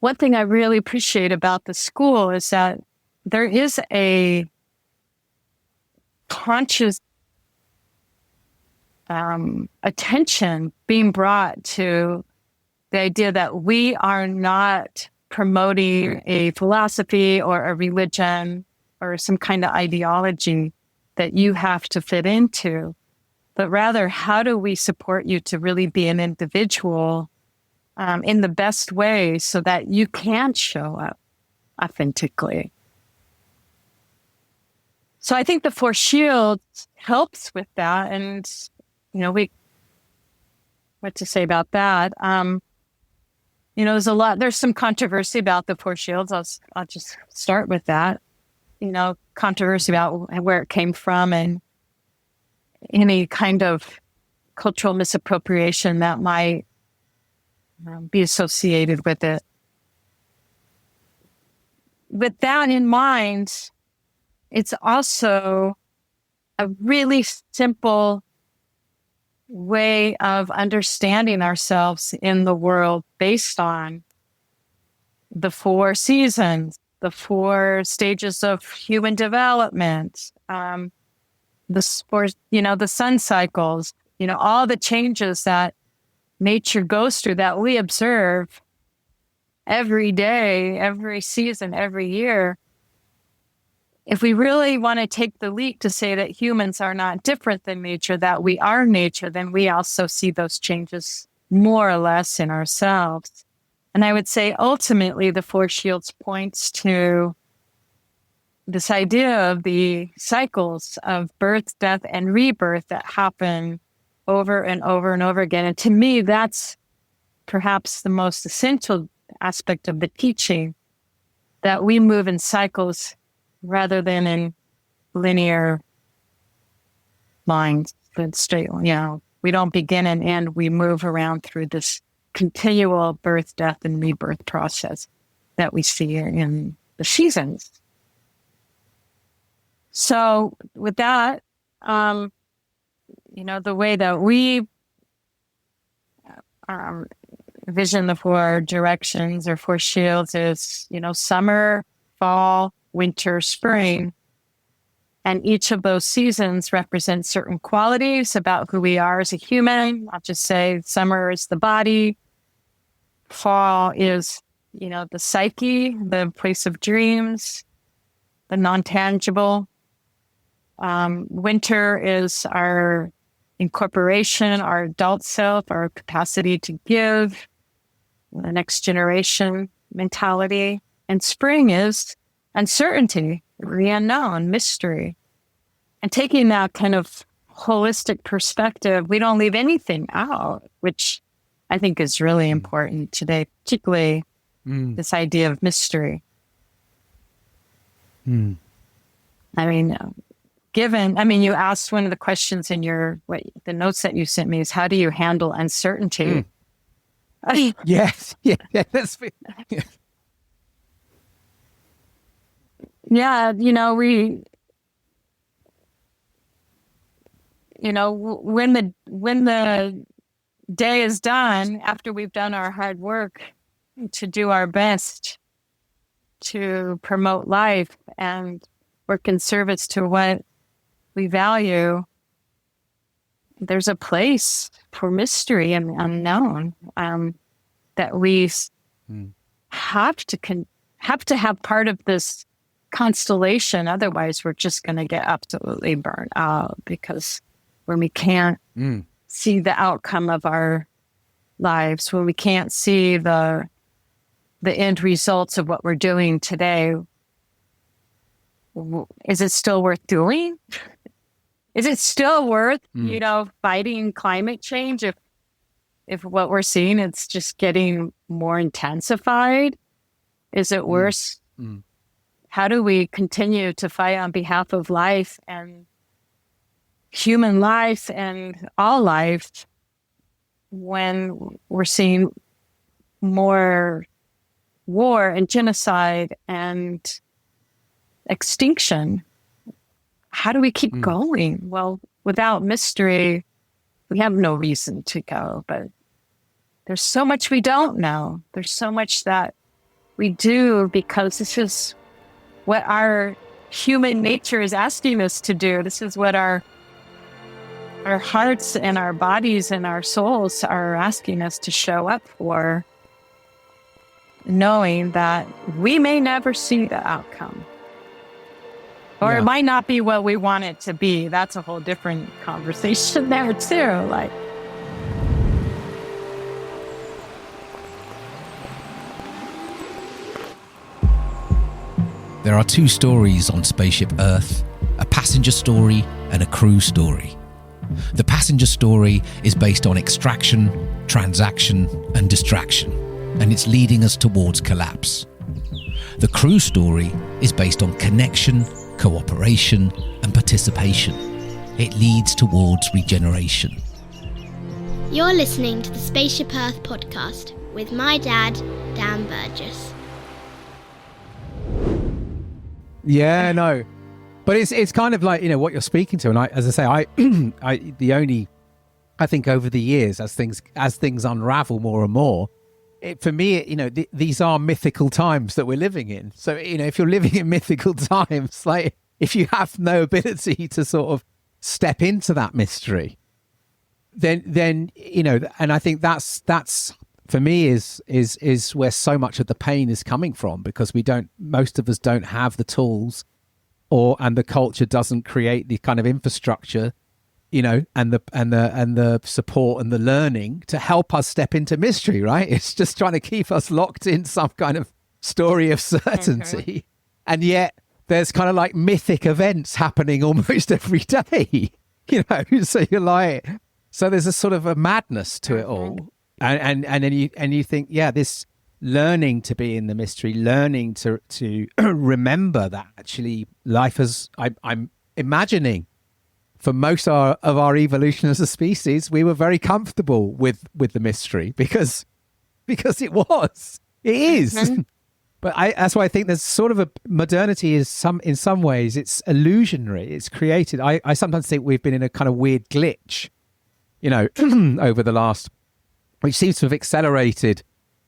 one thing I really appreciate about the school is that there is a conscious attention being brought to the idea that we are not promoting a philosophy or a religion or some kind of ideology that you have to fit into, but rather, how do we support you to really be an individual in the best way so that you can show up authentically? So I think the Four Shields helps with that. And, what to say about that? There's some controversy about the Four Shields. I'll just start with that. Controversy about where it came from and any kind of cultural misappropriation that might be associated with it. With that in mind, it's also a really simple way of understanding ourselves in the world based on the 4 seasons, the 4 stages of human development, the sun cycles, all the changes that nature goes through that we observe every day, every season, every year. If we really want to take the leap to say that humans are not different than nature, that we are nature, then we also see those changes more or less in ourselves. And I would say ultimately the Four Shields points to this idea of the cycles of birth, death, and rebirth that happen over and over and over again. And to me, that's perhaps the most essential aspect of the teaching, that we move in cycles rather than in linear lines, but straight. We don't begin and end. We move around through this continual birth, death, and rebirth process that we see in the seasons. So with that, the way that we vision the 4 directions or 4 shields is, summer, fall, winter, spring. And each of those seasons represents certain qualities about who we are as a human. I'll just say summer is the body, Fall is, the psyche, the place of dreams, the non-tangible. Winter is our incorporation, our adult self, our capacity to give, the next generation mentality. And spring is uncertainty, the unknown, mystery. And taking that kind of holistic perspective, we don't leave anything out, which I think is really important today, particularly this idea of mystery. I mean, you asked one of the questions in the notes that you sent me is, how do you handle uncertainty? Yes. Yeah. That's yeah. When the day is done, after we've done our hard work to do our best to promote life and work in service to what we value, there's a place for mystery and unknown that we have to have part of this constellation. Otherwise, we're just going to get absolutely burnt out, because when we can't see the outcome of our lives, when we can't see the end results of what we're doing today, is it still worth doing? Is it still worth, fighting climate change if what we're seeing, it's just getting more intensified? Is it worse? How do we continue to fight on behalf of life and human life and all life when we're seeing more war and genocide and extinction? How do we keep going? Well, without mystery, we have no reason to go. But there's so much we don't know. There's so much that we do because this is what our human nature is asking us to do. This is what our hearts and our bodies and our souls are asking us to show up for, knowing that we may never see the outcome. Or it might not be what we want it to be. That's a whole different conversation there too. There are two stories on Spaceship Earth, a passenger story and a crew story. The passenger story is based on extraction, transaction, and distraction, and it's leading us towards collapse. The crew story is based on connection, cooperation, and participation. It leads towards regeneration. You're listening to the Spaceship Earth podcast with my dad, Dan Burgess. Yeah, no. But it's kind of like, what you're speaking to. And as I say, I think over the years, as things unravel more and more, for me, these are mythical times that we're living in. So, if you're living in mythical times, like if you have no ability to sort of step into that mystery, then and I think that's for me is where so much of the pain is coming from, because most of us don't have the tools, and the culture doesn't create the kind of infrastructure, and the support and the learning to help us step into mystery, right? It's just trying to keep us locked in some kind of story of certainty. And yet there's kind of like mythic events happening almost every day, so you're like, so there's a sort of a madness to it all. And then you think, this learning to be in the mystery, learning to remember that actually life I'm imagining, for most of our evolution as a species, we were very comfortable with the mystery because it is. But that's why I think there's sort of a modernity in some ways it's illusionary. It's created. I sometimes think we've been in a kind of weird glitch, over the last, which seems to have accelerated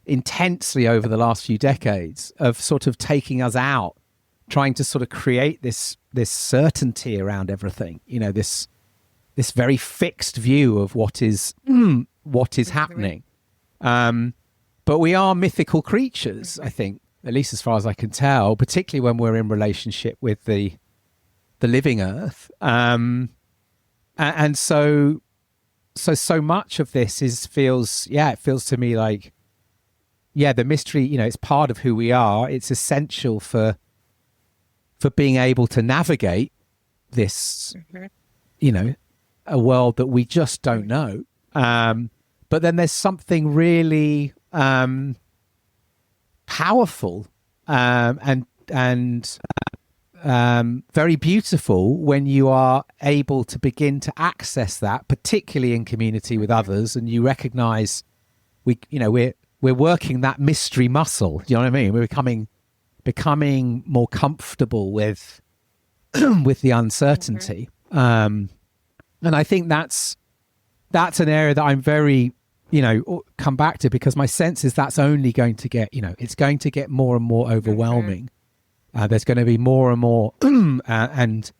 intensely over the last few decades, of sort of taking us out, trying to sort of create this certainty around everything, this very fixed view of what is happening. but we are mythical creatures, I think, at least as far as I can tell, particularly when we're in relationship with the living earth. And so much of this feels to me like, the mystery, it's part of who we are. It's essential for being able to navigate this, a world that we just don't know. But then there's something really powerful and very beautiful when you are able to begin to access that, particularly in community with others, and you recognize we're working that mystery muscle. Do you know what I mean? We're becoming more comfortable with the uncertainty. And I think that's an area that I'm very, come back to, because my sense is that's only going to get, it's going to get more and more overwhelming. There's going to be more and more, and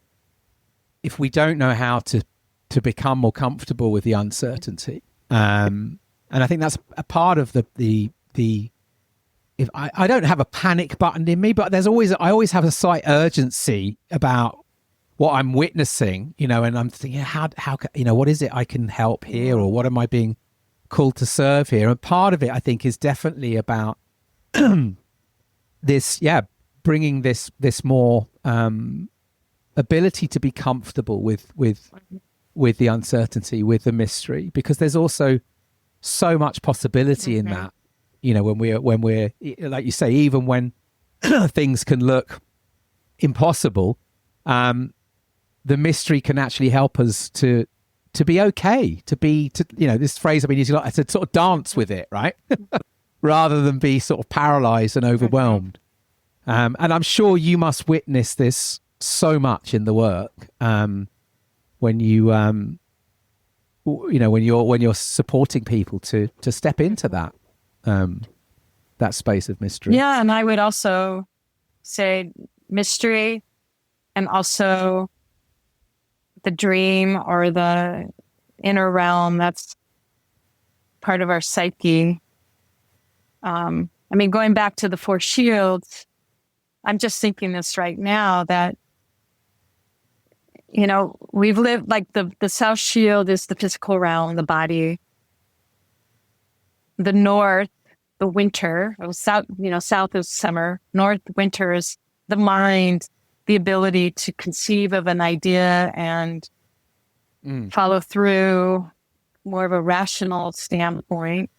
if we don't know how to become more comfortable with the uncertainty, and I think that's a part of the if I don't have a panic button in me, but I always have a slight urgency about what I'm witnessing, and I'm thinking, how what is it I can help here, or what am I being called to serve here? And part of it, I think, is definitely about this, bringing this more ability to be comfortable with the uncertainty, with the mystery, because there's also so much possibility in that. When we're like you say, even when things can look impossible, the mystery can actually help us to be okay, to this phrase I've been using a lot, to sort of dance with it, right? Rather than be sort of paralyzed and overwhelmed. And I'm sure you must witness this so much in the work, when you when you're supporting people to step into that space of mystery. Yeah, and I would also say mystery, and also the dream or the inner realm. That's part of our psyche. Going back to the four shields, I'm just thinking this right now that, we've lived like the south shield is the physical realm, the body. The north, the winter, or south is summer. North, winter is the mind, the ability to conceive of an idea and follow through, more of a rational standpoint.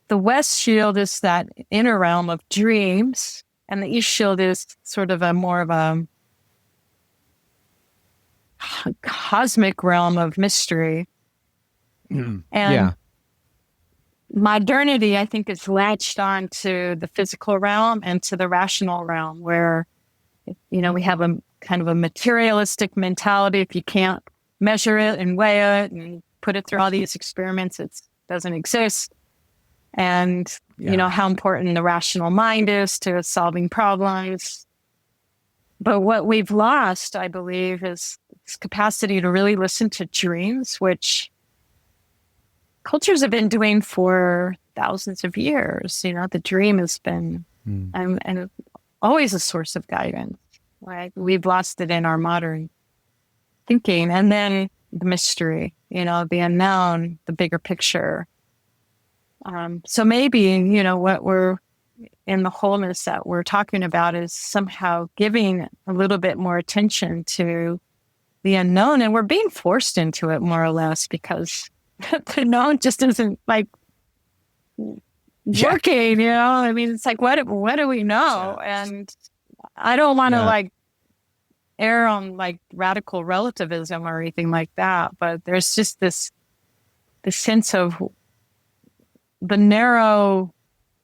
The west shield is that inner realm of dreams, and the east shield is sort of more of a cosmic realm of mystery. And modernity, I think, is latched on to the physical realm and to the rational realm, where, we have a kind of a materialistic mentality. If you can't measure it and weigh it and put it through all these experiments, it doesn't exist. And, how important the rational mind is to solving problems. But what we've lost, I believe, is this capacity to really listen to dreams, which cultures have been doing for thousands of years. The dream has been and always a source of guidance. Right? We've lost it in our modern thinking. And then the mystery, the unknown, the bigger picture. So maybe, what we're in the wholeness that we're talking about is somehow giving a little bit more attention to the unknown. And we're being forced into it more or less, because the known just isn't like working, it's like, what do we know? And I don't want to err on radical relativism or anything like that, but there's just this sense of the narrow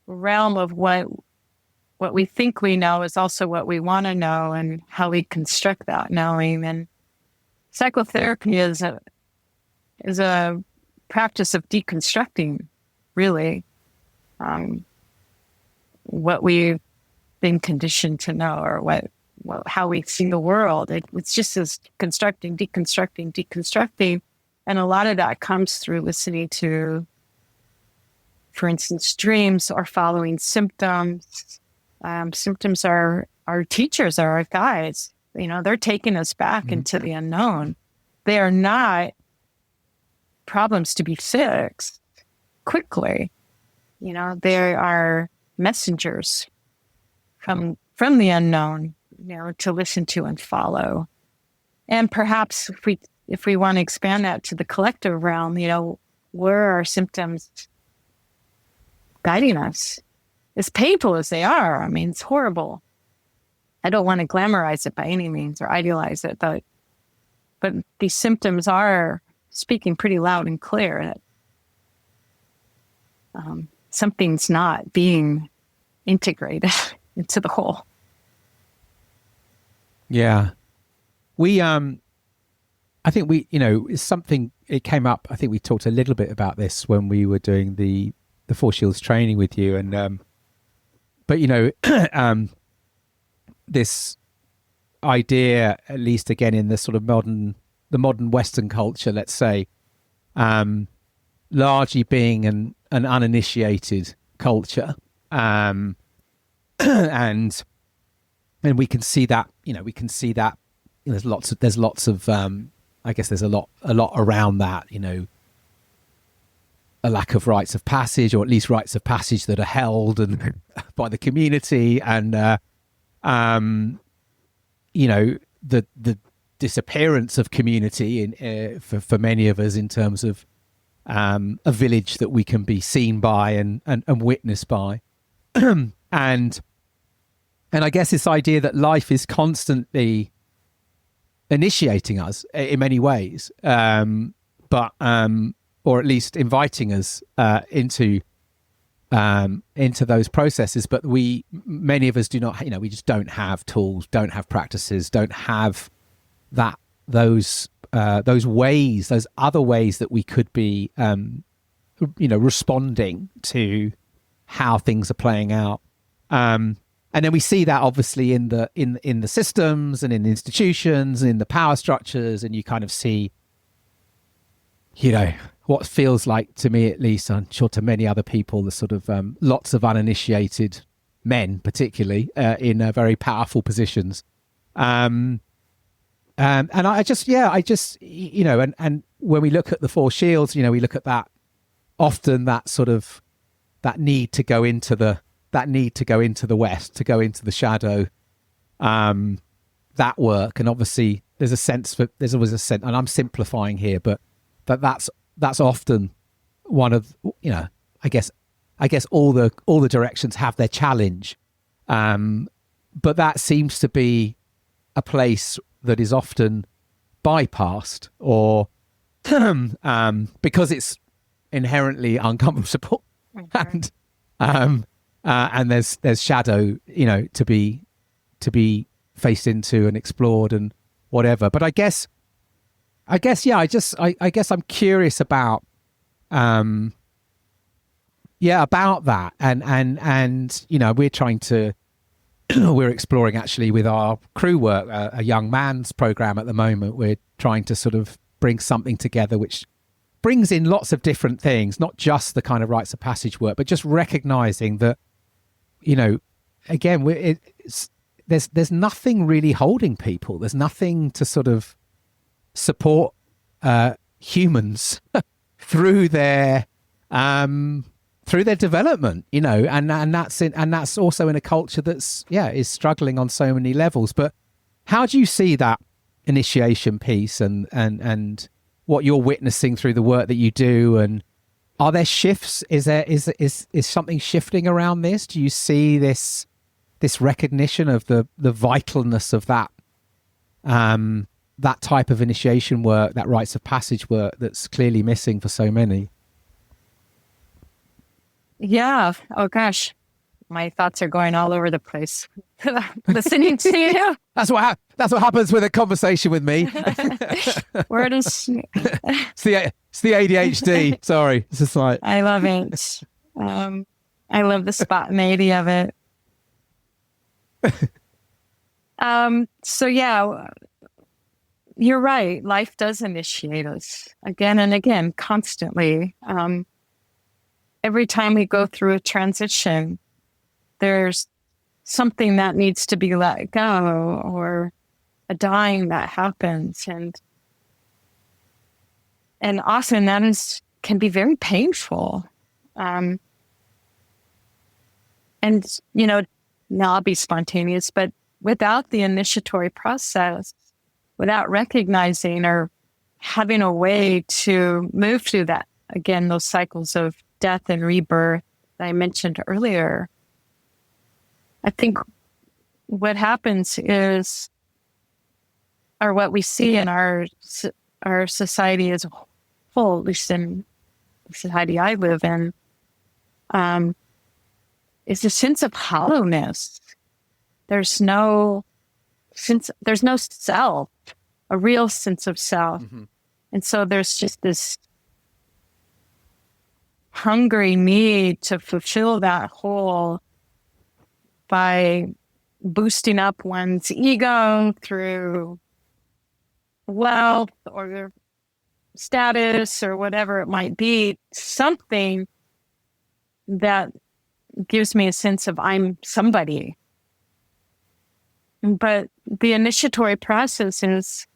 realm of what we think we know is also what we want to know, and how we construct that knowing. And psychotherapy is a practice of deconstructing, really, what we've been conditioned to know, or how we see the world. It's just this deconstructing. And a lot of that comes through listening to For instance, dreams are following symptoms. Symptoms are our teachers, are our guides. They're taking us back into the unknown. They are not problems to be fixed quickly. They are messengers from the unknown, to listen to and follow. And perhaps if we want to expand that to the collective realm, where are symptoms guiding us? As painful as they are, it's horrible. I don't want to glamorize it by any means or idealize it, but these symptoms are speaking pretty loud and clear that something's not being integrated into the whole. Yeah. I think it's something, it came up, I think we talked a little bit about this when we were doing the Four Shields training with you. And, but this idea, at least again in the sort of the modern Western culture, let's say, largely being an uninitiated culture. And we can see that, there's lots of, I guess there's a lot around that, a lack of rites of passage, or at least rites of passage that are held and by the community, and the disappearance of community for many of us in terms of a village that we can be seen by and witnessed by, and I guess this idea that life is constantly initiating us in many ways, but or at least inviting us into those processes. But many of us do not, we just don't have tools, don't have practices, don't have those ways, those other ways that we could be, responding to how things are playing out. And then we see that obviously in the systems and in the institutions and in the power structures, and you kind of see, what feels like, to me at least, I'm sure to many other people, the sort of lots of uninitiated men, particularly in very powerful positions. And I just, and when we look at the Four Shields, we look at that often, that sort of that need to go into the West, to go into the shadow, that work. And obviously there's always a sense, and I'm simplifying here, but that's often one of, I guess all the directions have their challenge. But that seems to be a place that is often bypassed, or because it's inherently uncomfortable. And there's shadow, to be faced into and explored and whatever. But I guess, yeah, I guess I'm curious about, about that. And, we're trying to, we're exploring actually with our crew work, a young man's program at the moment. We're trying to sort of bring something together which brings in lots of different things, not just the kind of rites of passage work, but just recognizing that, again, there's nothing really holding people. There's nothing to sort of support humans through their development, and that's also in a culture that's is struggling on so many levels. But how do you see that initiation piece and what you're witnessing through the work that you do? And are there shifts? Is something shifting around this? Do you see this recognition of the vitalness of that type of initiation work, that rites of passage work that's clearly missing for so many? Yeah. Oh gosh, my thoughts are going all over the place listening to you. That's what happens with a conversation with me. Where does it's the ADHD. Sorry, it's just like, I love it. I love the spontaneity of it. So yeah, you're right. Life does initiate us again and again, constantly. every time we go through a transition, there's something that needs to be let go, or a dying that happens. And often that can be very painful. And, now I'll be spontaneous, but without the initiatory process, without recognizing or having a way to move through that, again, those cycles of death and rebirth that I mentioned earlier, I think what happens is, or what we see in our society as a whole, at least in the society I live in, is a sense of hollowness. There's no self, a real sense of self. Mm-hmm. And so there's just this hungry need to fulfill that hole by boosting up one's ego through wealth or status or whatever it might be, something that gives me a sense of I'm somebody. But the initiatory process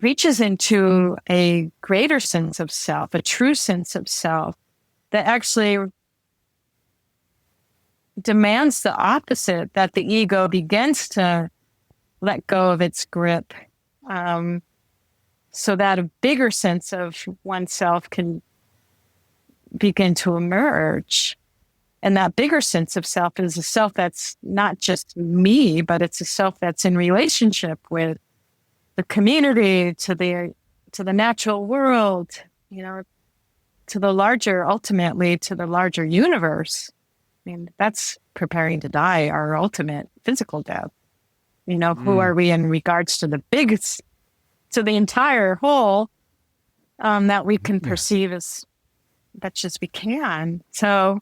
reaches into a greater sense of self, a true sense of self that actually demands the opposite, that the ego begins to let go of its grip, so that a bigger sense of oneself can begin to emerge. And that bigger sense of self is a self that's not just me, but it's a self that's in relationship with the community, to the natural world, to the larger, ultimately to the larger universe. I mean, that's preparing to die, our ultimate physical death. Who are we in regards to the biggest, to the entire whole, that we can perceive as much as we can. So,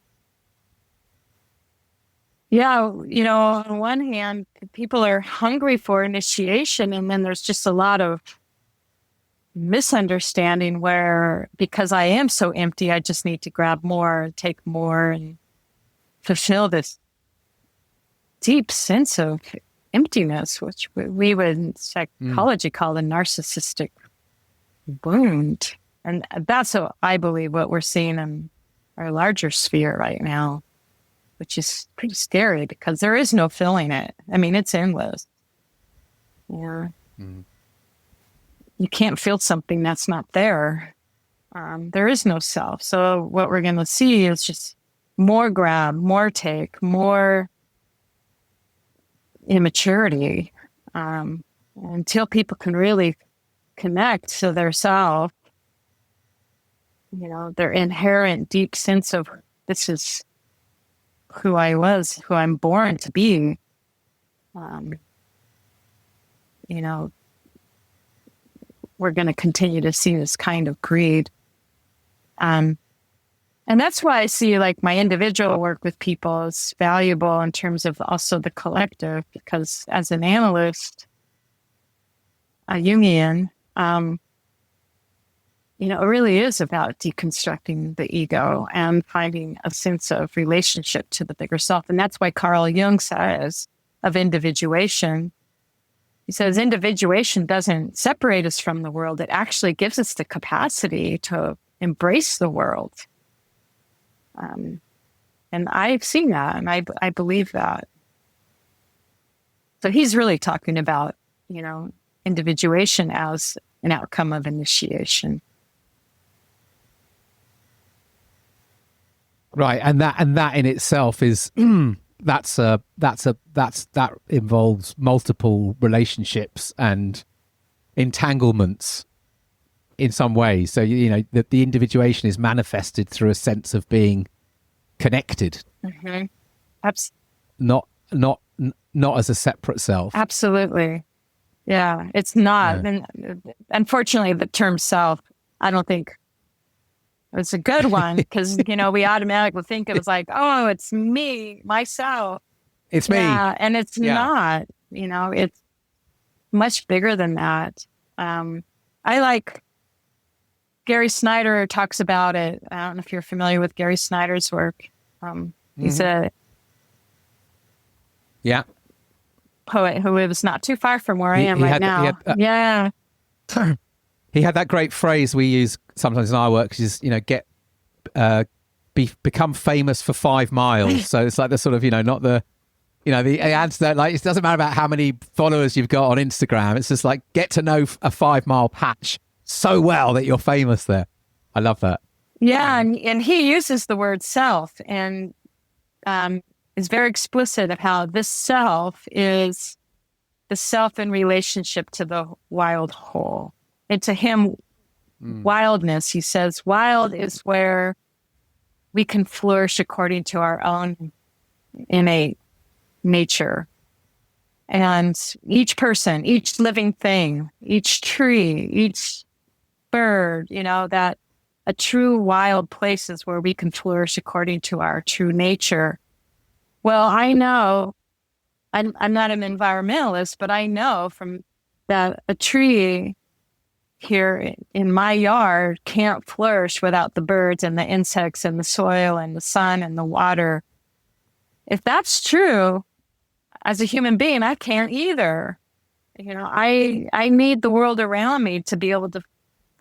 yeah, on one hand, people are hungry for initiation, and then there's just a lot of misunderstanding where, because I am so empty, I just need to grab more, take more, and fulfill this deep sense of emptiness, which we would in psychology call a narcissistic wound. And that's, I believe, what we're seeing in our larger sphere right now, which is pretty scary because there is no filling it. I mean, it's endless. Yeah. You can't feel something that's not there. There is no self. So what we're going to see is just more grab, more take, more immaturity, until people can really connect to their self, their inherent deep sense of, this is who I was, who I'm born to be. We're going to continue to see this kind of greed. And that's why I see my individual work with people is valuable in terms of also the collective, because as an analyst, a Jungian, it really is about deconstructing the ego and finding a sense of relationship to the bigger self. And that's why Carl Jung says of individuation, he says individuation doesn't separate us from the world. It actually gives us the capacity to embrace the world. And I've seen that, and I believe that. So he's really talking about, individuation as an outcome of initiation. Right, and that in itself is that involves multiple relationships and entanglements in some ways. So the individuation is manifested through a sense of being connected, not as a separate self. Absolutely, yeah. It's not, and unfortunately, the term self, I don't think it's a good one, because we automatically think it was oh, it's me, myself. It's me, and it's not. It's much bigger than that. I Gary Snyder talks about it. I don't know if you're familiar with Gary Snyder's work. He's a poet who lives not too far from where I am right now. He had that great phrase we use sometimes in our work, which is, become famous for 5 miles. So it's like the sort of, not the, the answer, like, it doesn't matter about how many followers you've got on Instagram. It's just like, get to know a 5-mile patch so well that you're famous there. I love that. Yeah. And he uses the word self and is very explicit of how this self is the self in relationship to the wild whole. And to him, wildness, he says, wild is where we can flourish according to our own innate nature. And each person, each living thing, each tree, each bird, that a true wild place is where we can flourish according to our true nature. Well, I know, I'm not an environmentalist, but I know from that a tree here in my yard can't flourish without the birds and the insects and the soil and the sun and the water. If that's true, as a human being, I can't either. I need the world around me to be able to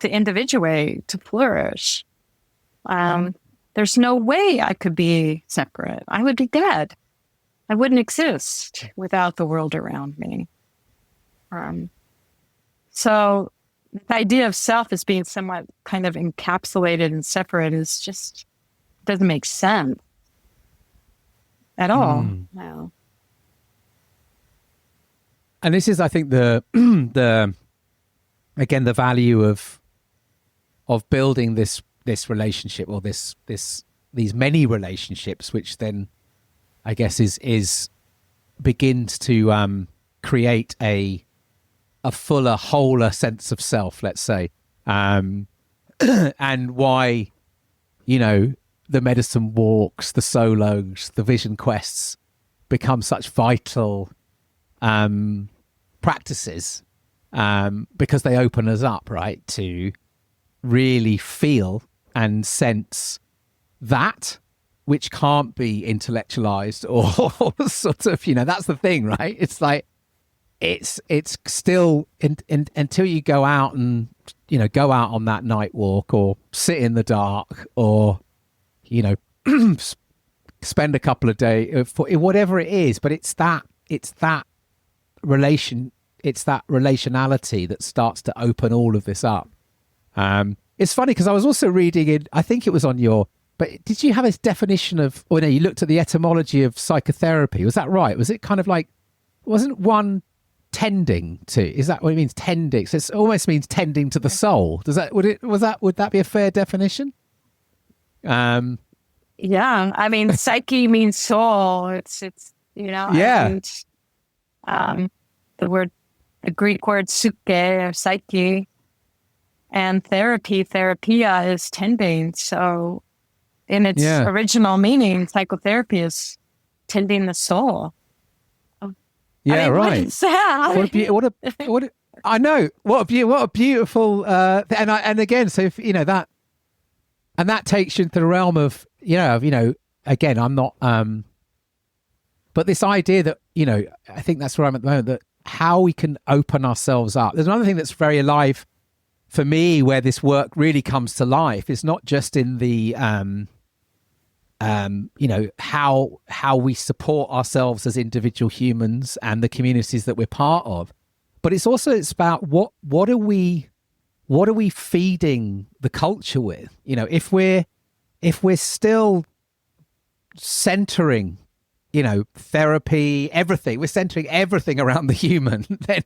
individuate, to flourish. There's no way I could be separate. I would be dead. I wouldn't exist without the world around me. So the idea of self as being somewhat kind of encapsulated and separate is just doesn't make sense at all. No. And this is, I think, the value of building this relationship, or these many relationships, which then I guess is begins to create a fuller, wholer sense of self, let's say, and why the medicine walks, the solos, the vision quests become such vital practices, because they open us up, right, to really feel and sense that which can't be intellectualized or sort of, that's the thing, right? It's like, it's still until you go out and, go out on that night walk, or sit in the dark, or, spend a couple of days for whatever it is, but it's that relationality that starts to open all of this up. It's funny because I was also reading I think it was on but did you have this definition of, or no, you looked at the etymology of psychotherapy. Was that right? Was it kind of like, wasn't one tending to, is that what it means, tending? So it almost means tending to the soul. Would that be a fair definition? Yeah. I mean, psyche means soul. It's yeah. And, the Greek word psyche or psyche, and therapia is tending. So in its original meaning, psychotherapy is tending the soul. Yeah, right. I know. What a beautiful, and again, so if, that, and that takes you into the realm of, again, I'm not, but this idea that, I think that's where I'm at the moment, that how we can open ourselves up. There's another thing that's very alive for me, where this work really comes to life. It's not just in the, how we support ourselves as individual humans and the communities that we're part of, but it's about what are we feeding the culture with? If we're still centering, therapy, everything, we're centering everything around the human, then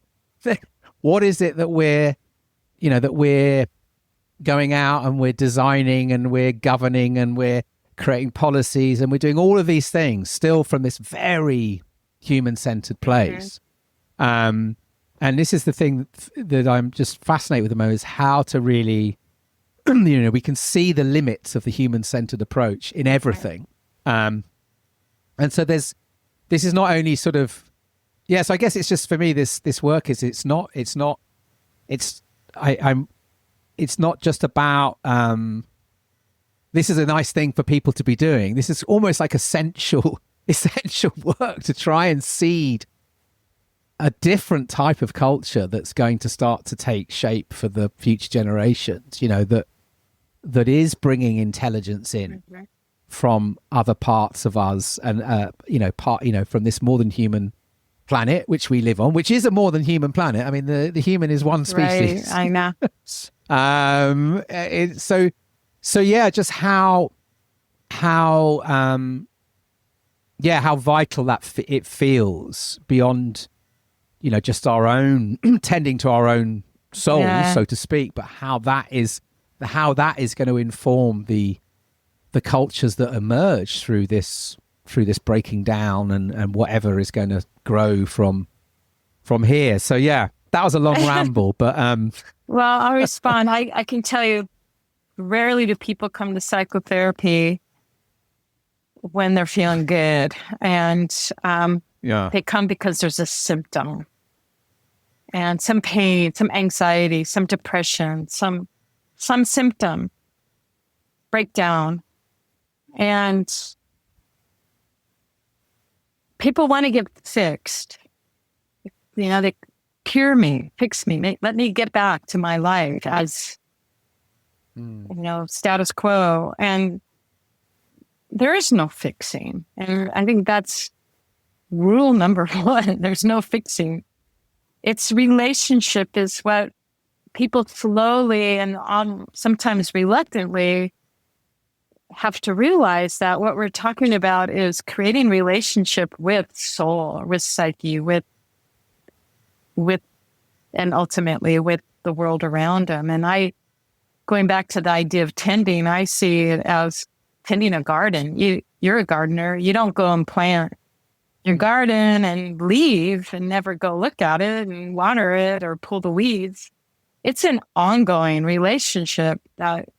what is it that we're going out and we're designing and we're governing and we're creating policies and we're doing all of these things still from this very human-centered place. And this is the thing that I'm just fascinated with the most, is how to really, we can see the limits of the human-centered approach in everything. And so this is not only sort of, so I guess it's just, for me, this work is, I'm it's not just about this is a nice thing for people to be doing. This is almost like essential work to try and seed a different type of culture that's going to start to take shape for the future generations, that is bringing intelligence in from other parts of us, and from this more than human planet which we live on, which is a more than human planet. I mean, the human is one species. Right, I know. Just how vital it feels beyond, just our own tending to our own souls, so to speak, but how that is going to inform the cultures that emerge through this breaking down and whatever is going to grow from here. So that was a long ramble, but well, I'll respond. I can tell you, rarely do people come to psychotherapy when they're feeling good, and they come because there's a symptom and some pain, some anxiety, some depression, some symptom breakdown. And people want to get fixed. They cure me, fix me, let me get back to my life as, status quo. And there is no fixing. And I think that's rule number one. There's no fixing. It's relationship is what people slowly and sometimes reluctantly have to realize, that what we're talking about is creating relationship with soul, with psyche, with and ultimately with the world around them. And going back to the idea of tending, I see it as tending a garden. You're a gardener. You don't go and plant your garden and leave and never go look at it and water it or pull the weeds. It's an ongoing relationship that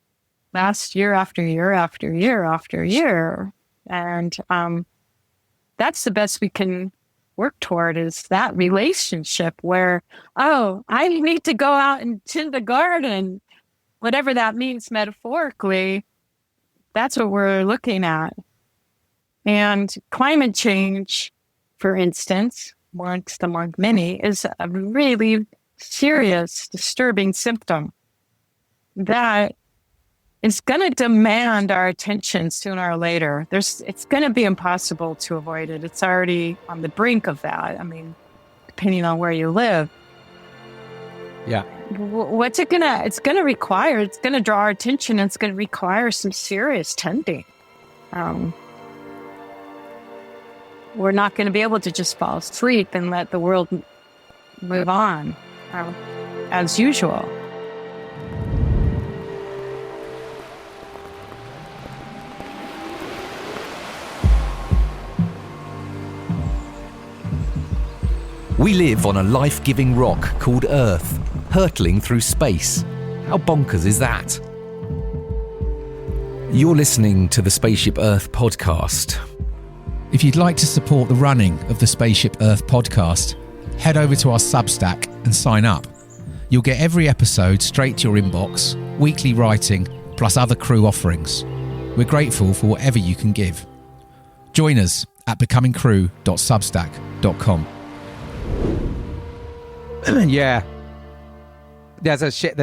lasts year after year after year after year. And that's the best we can work toward, is that relationship where, I need to go out and tend the garden, whatever that means metaphorically. That's what we're looking at. And climate change, for instance, amongst many, is a really serious, disturbing symptom that is going to demand our attention sooner or later. It's going to be impossible to avoid it. It's already on the brink of that. I mean, depending on where you live. Yeah. What's it going to, it's going to require, it's going to draw our attention, and it's going to require some serious tending. We're not going to be able to just fall asleep and let the world move on as usual. We live on a life-giving rock called Earth, hurtling through space. How bonkers is that? You're listening to the Spaceship Earth podcast. If you'd like to support the running of the Spaceship Earth podcast, head over to our Substack and sign up. You'll get every episode straight to your inbox, weekly writing, plus other crew offerings. We're grateful for whatever you can give. Join us at becomingcrew.substack.com. Yeah, there's a shift.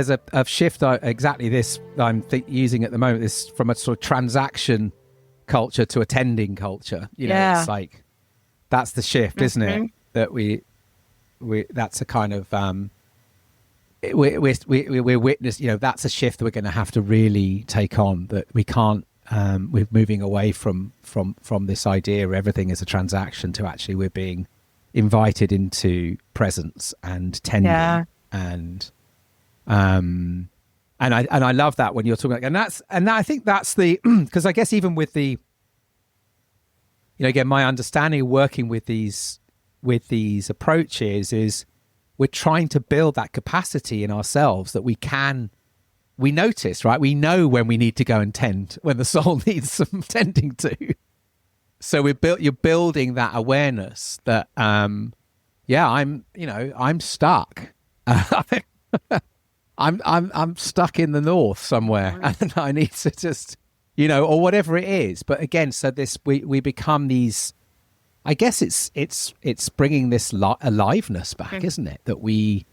Exactly this I'm using at the moment. This from a sort of transaction culture to a tending culture. It's like that's the shift, isn't it? That we that's a kind of we're witness. That's a shift that we're going to have to really take on. That we can't. We're moving away from this idea where everything is a transaction to actually we're being invited into presence and tending, and I love that when you're talking about, and I think that's the because I guess even with the again my understanding of working with these approaches is we're trying to build that capacity in ourselves that we notice, right? We know when we need to go and tend, when the soul needs some tending to. So you're building that awareness that, I'm stuck. I'm stuck in the north somewhere, and I need to just, or whatever it is. But again, so this we become these. I guess it's bringing this aliveness back, isn't it? That we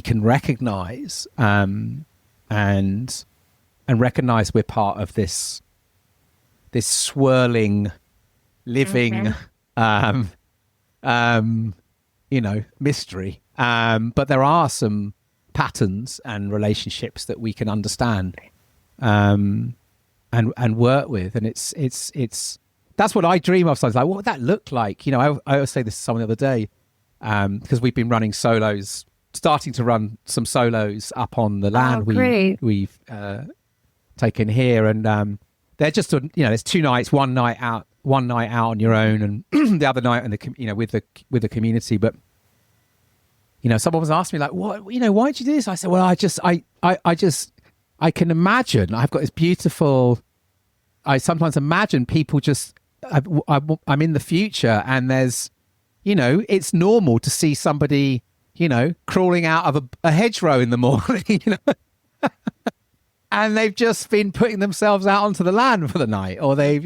can recognize, and recognize we're part of this swirling, living, mystery. But there are some patterns and relationships that we can understand, and work with, and it's that's what I dream of. So I was like, what would that look like? I always say this to someone the other day, because we've been running solos, starting to run some solos up on the land we've taken here, and they're just there's 2 nights, one night out on your own, and the other night with the community. But someone was asking me like, what, why'd you do this? I said, well, I can imagine. I've got this beautiful. I sometimes imagine people just. I'm in the future, and there's, it's normal to see somebody, crawling out of a hedgerow in the morning, and they've just been putting themselves out onto the land for the night, or they've,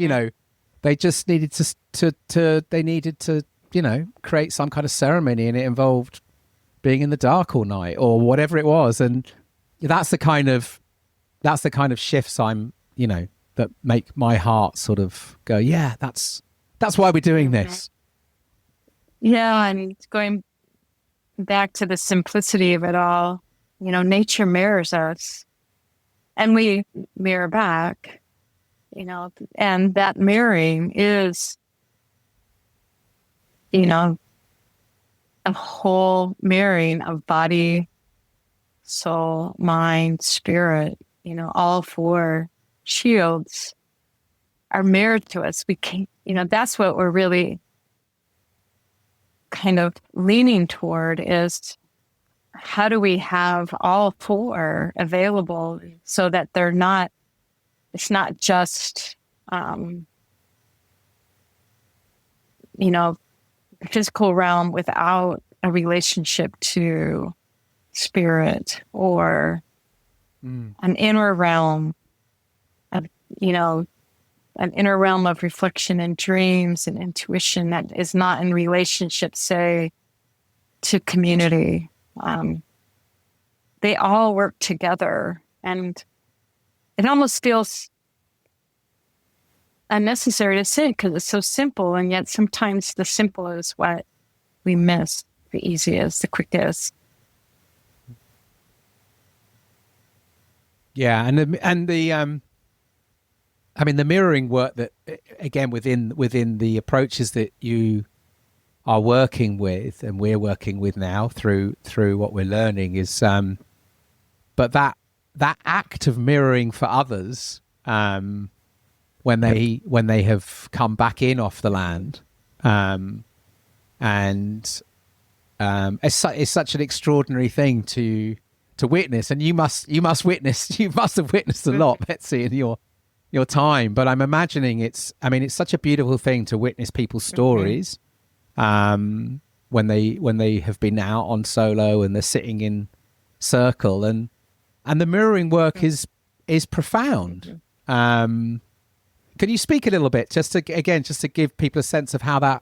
they just needed to create some kind of ceremony, and it involved being in the dark all night or whatever it was. And that's the kind of shifts I'm, that make my heart sort of go, yeah, that's why we're doing this. Yeah, and going back to the simplicity of it all, nature mirrors us, and we mirror back, and that mirroring is, a whole mirroring of body, soul, mind, spirit, all 4 shields are mirrored to us. We can, that's what we're really kind of leaning toward, is how do we have all 4 available so that it's not just, physical realm without a relationship to spirit, or an inner realm of, an inner realm of reflection and dreams and intuition that is not in relationship, say, to community. They all work together, and it almost feels unnecessary to say because it's so simple, and yet sometimes the simple is what we miss the easiest, the quickest. Yeah, and the the mirroring work that, again, within the approaches that you are working with and we're working with now through what we're learning is, but that act of mirroring for others, when they have come back in off the land, and it's such an extraordinary thing to witness, and you must have witnessed a lot, Betsy, in your time. But I'm imagining it's such a beautiful thing to witness people's stories, when they have been out on solo and they're sitting in circle, and the mirroring work is profound. Can you speak a little bit just to give people a sense of how that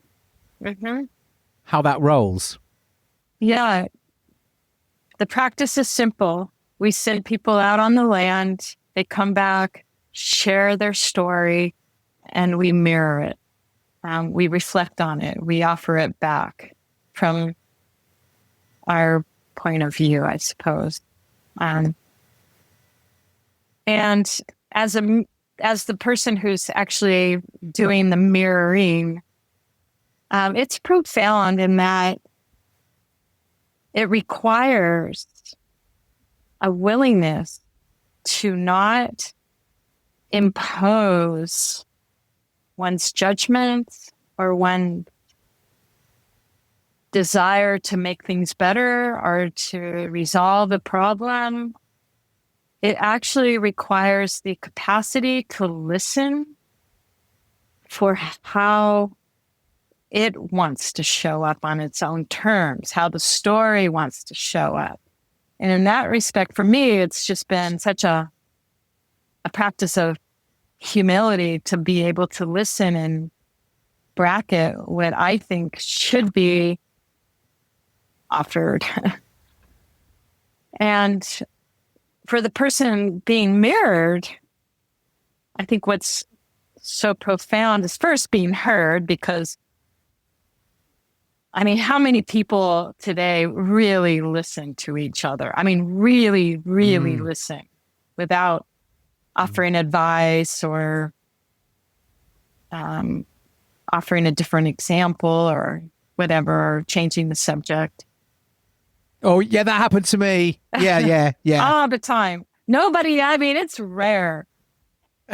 rolls? Yeah. The practice is simple. We send people out on the land. They come back, share their story, and we mirror it. We reflect on it. We offer it back from our point of view, I suppose. And as the person who's actually doing the mirroring, it's profound in that it requires a willingness to not impose one's judgments or one's desire to make things better or to resolve a problem. It actually requires the capacity to listen for how it wants to show up on its own terms, how the story wants to show up. And in that respect, for me, it's just been such a practice of humility to be able to listen and bracket what I think should be offered. And for the person being mirrored, I think what's so profound is first being heard, because I mean, how many people today really listen to each other? I mean, really, really listen without offering advice or offering a different example or whatever, or changing the subject. Oh, yeah, that happened to me. Yeah. All the time. Nobody, I mean, it's rare.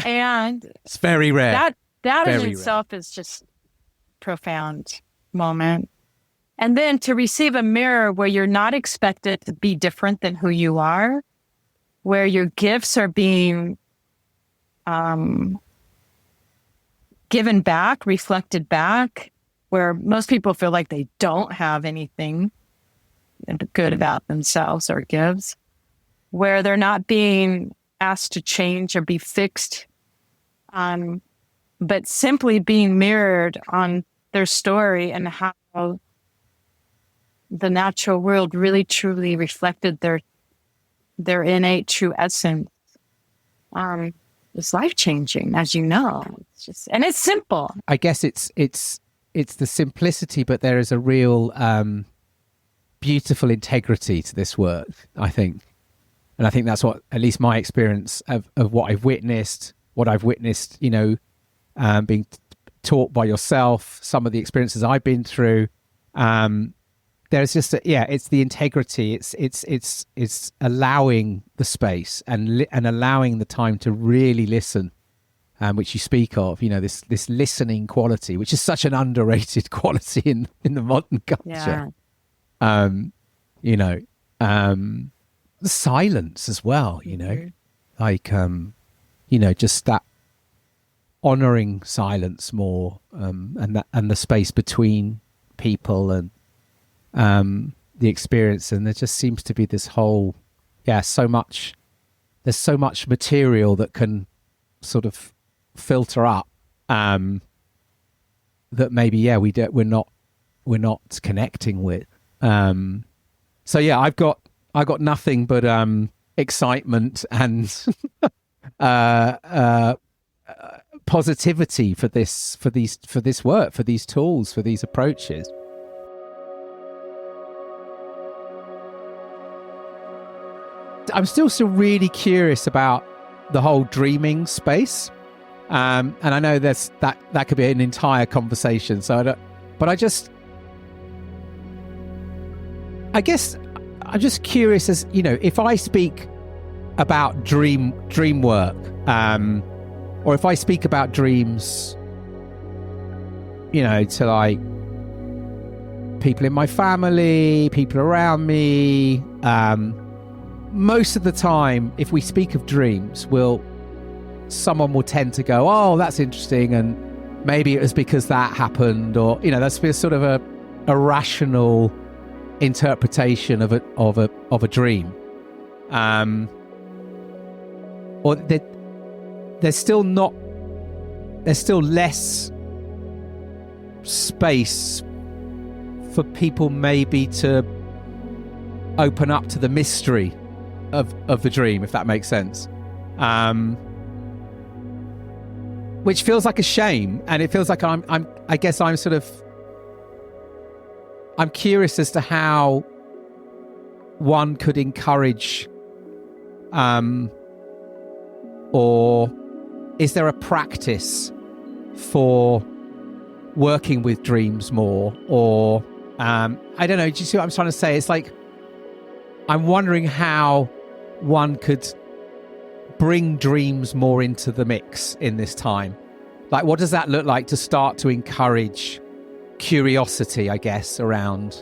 And It's very rare. that Very in itself is just profound moment. And then to receive a mirror where you're not expected to be different than who you are, where your gifts are being given back, reflected back, where most people feel like they don't have anything good about themselves or gifts, where they're not being asked to change or be fixed, but simply being mirrored on their story and how the natural world really truly reflected their innate true essence. It's life-changing, as you know. It's just, and it's simple. I guess it's the simplicity, but there is a real beautiful integrity to this work, I think. And I think that's what, at least my experience of what I've witnessed, you know, being taught by yourself, some of the experiences I've been through. There's just it's the integrity. It's allowing the space and allowing the time to really listen, which you speak of. You know, this listening quality, which is such an underrated quality in the modern culture. Yeah. You know, the silence as well. You know, like you know, just that honoring silence more, and the space between people and the experience. And there just seems to be this whole there's so much material that can sort of filter up that maybe we're not connecting with. So yeah, I got nothing but excitement and positivity for this work, for these tools, for these approaches. I'm still really curious about the whole dreaming space, and I know that could be an entire conversation. So I guess I'm just curious, as you know, if I speak about dream work, or if I speak about dreams, you know, to like people in my family, people around me. Most of the time, if we speak of dreams, someone will tend to go, "Oh, that's interesting," and maybe it was because that happened, or you know, that's sort of a rational interpretation of a dream. Or there's still less space for people maybe to open up to the mystery of the dream, if that makes sense, which feels like a shame. And it feels like I'm curious as to how one could encourage, or is there a practice for working with dreams more, or I don't know, do you see what I'm trying to say? It's like I'm wondering how one could bring dreams more into the mix in this time. Like, what does that look like to start to encourage curiosity, I guess, around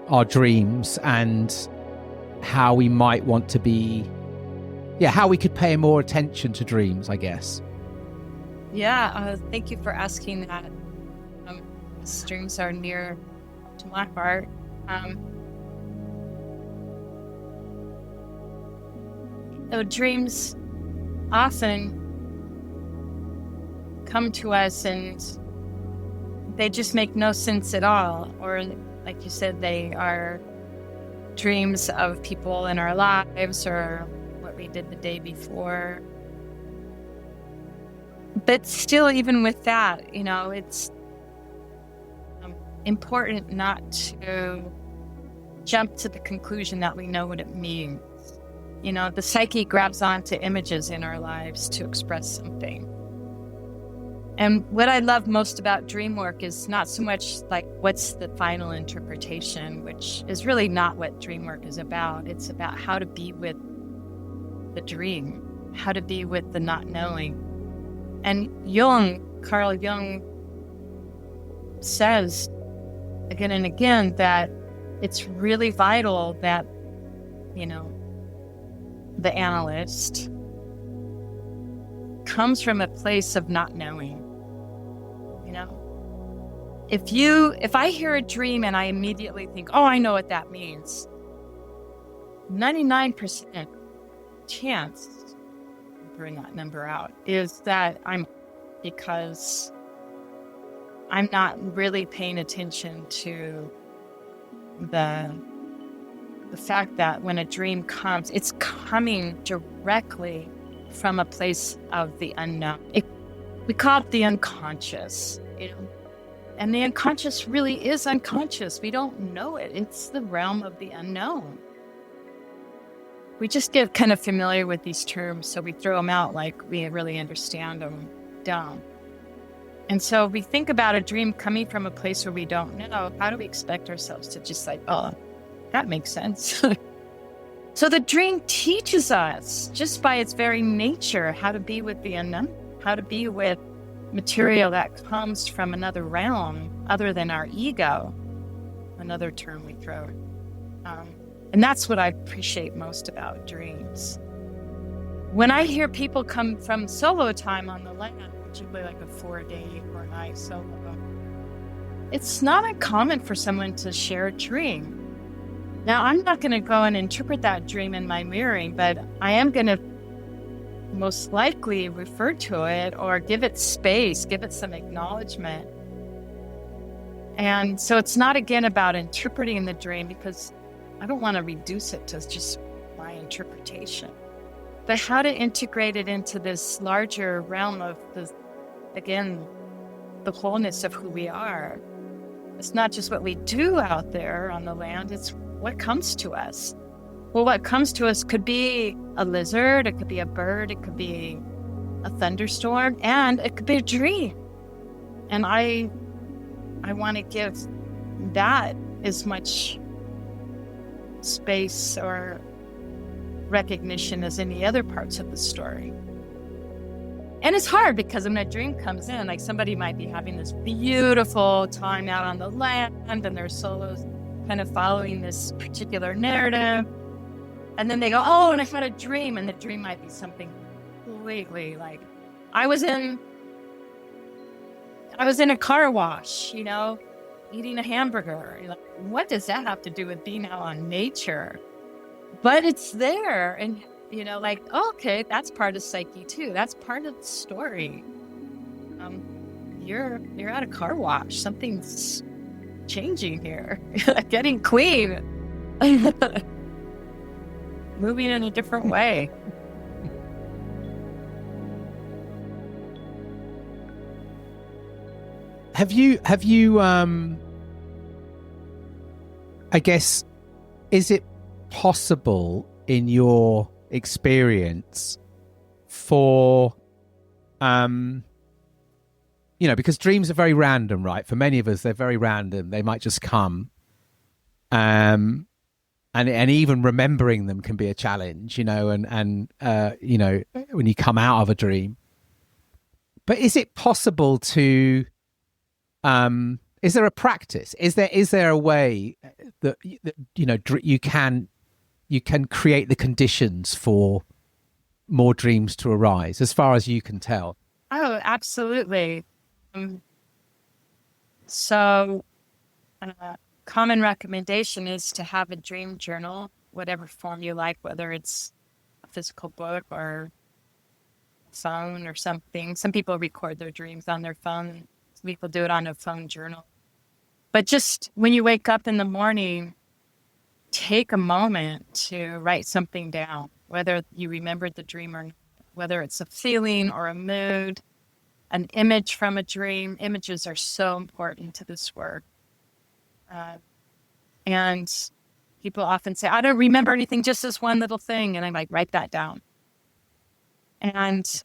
our dreams, and how we might want to be, how we could pay more attention to dreams, I guess. Yeah, thank you for asking that. Dreams are near to my heart. dreams often come to us and they just make no sense at all. Or like you said, they are dreams of people in our lives or what we did the day before. But still, even with that, it's important not to jump to the conclusion that we know what it means. The psyche grabs onto images in our lives to express something. And what I love most about dream work is not so much like what's the final interpretation, which is really not what dream work is about. It's about how to be with the dream, how to be with the not knowing. And Carl Jung says again and again that it's really vital that, the analyst comes from a place of not knowing. If I hear a dream and I immediately think, oh, I know what that means, 99% chance, bring that number out, is that because I'm not really paying attention to the fact that when a dream comes, it's coming directly from a place of the unknown. We call it the unconscious, and the unconscious really is unconscious. We don't know it. It's the realm of the unknown. We just get kind of familiar with these terms, so we throw them out like we really understand them down. And so we think about a dream coming from a place where we don't know. How do we expect ourselves to just oh, that makes sense? So the dream teaches us, just by its very nature, how to be with the unknown, how to be with material that comes from another realm other than our ego, another term we throw. And that's what I appreciate most about dreams. When I hear people come from solo time on the land, particularly like a 4-day or night solo, it's not uncommon for someone to share a dream. Now, I'm not going to go and interpret that dream in my mirroring, but I am going to most likely refer to it or give it space, give it some acknowledgement. And so it's not, again, about interpreting the dream, because I don't want to reduce it to just my interpretation, but how to integrate it into this larger realm of the wholeness of who we are. It's not just what we do out there on the land, it's what comes to us. Well, what comes to us could be a lizard, it could be a bird, it could be a thunderstorm, and it could be a dream. And I want to give that as much space or recognition as any other parts of the story. And it's hard because when a dream comes in, like somebody might be having this beautiful time out on the land and their solo's kind of following this particular narrative. And then they go, oh, and I had a dream. And the dream might be something completely like, I was in a car wash, eating a hamburger. Like, what does that have to do with being out on nature? But it's there. And, oh, okay, that's part of psyche too. That's part of the story. You're at a car wash. Something's changing here. Getting clean. Moving in a different way. Have you I guess, is it possible in your experience for because dreams are very random, right? For many of us, they're very random. They might just come. And even remembering them can be a challenge, and when you come out of a dream. But is it possible to is there a practice? Is there a way that you can create the conditions for more dreams to arise, as far as you can tell? Oh, absolutely. So common recommendation is to have a dream journal, whatever form you like, whether it's a physical book or phone or something. Some people record their dreams on their phone. Some people do it on a phone journal. But just when you wake up in the morning, take a moment to write something down, whether you remembered the dream or not, whether it's a feeling or a mood, an image from a dream. Images are so important to this work. And people often say, I don't remember anything, just this one little thing. And I'm like, write that down. And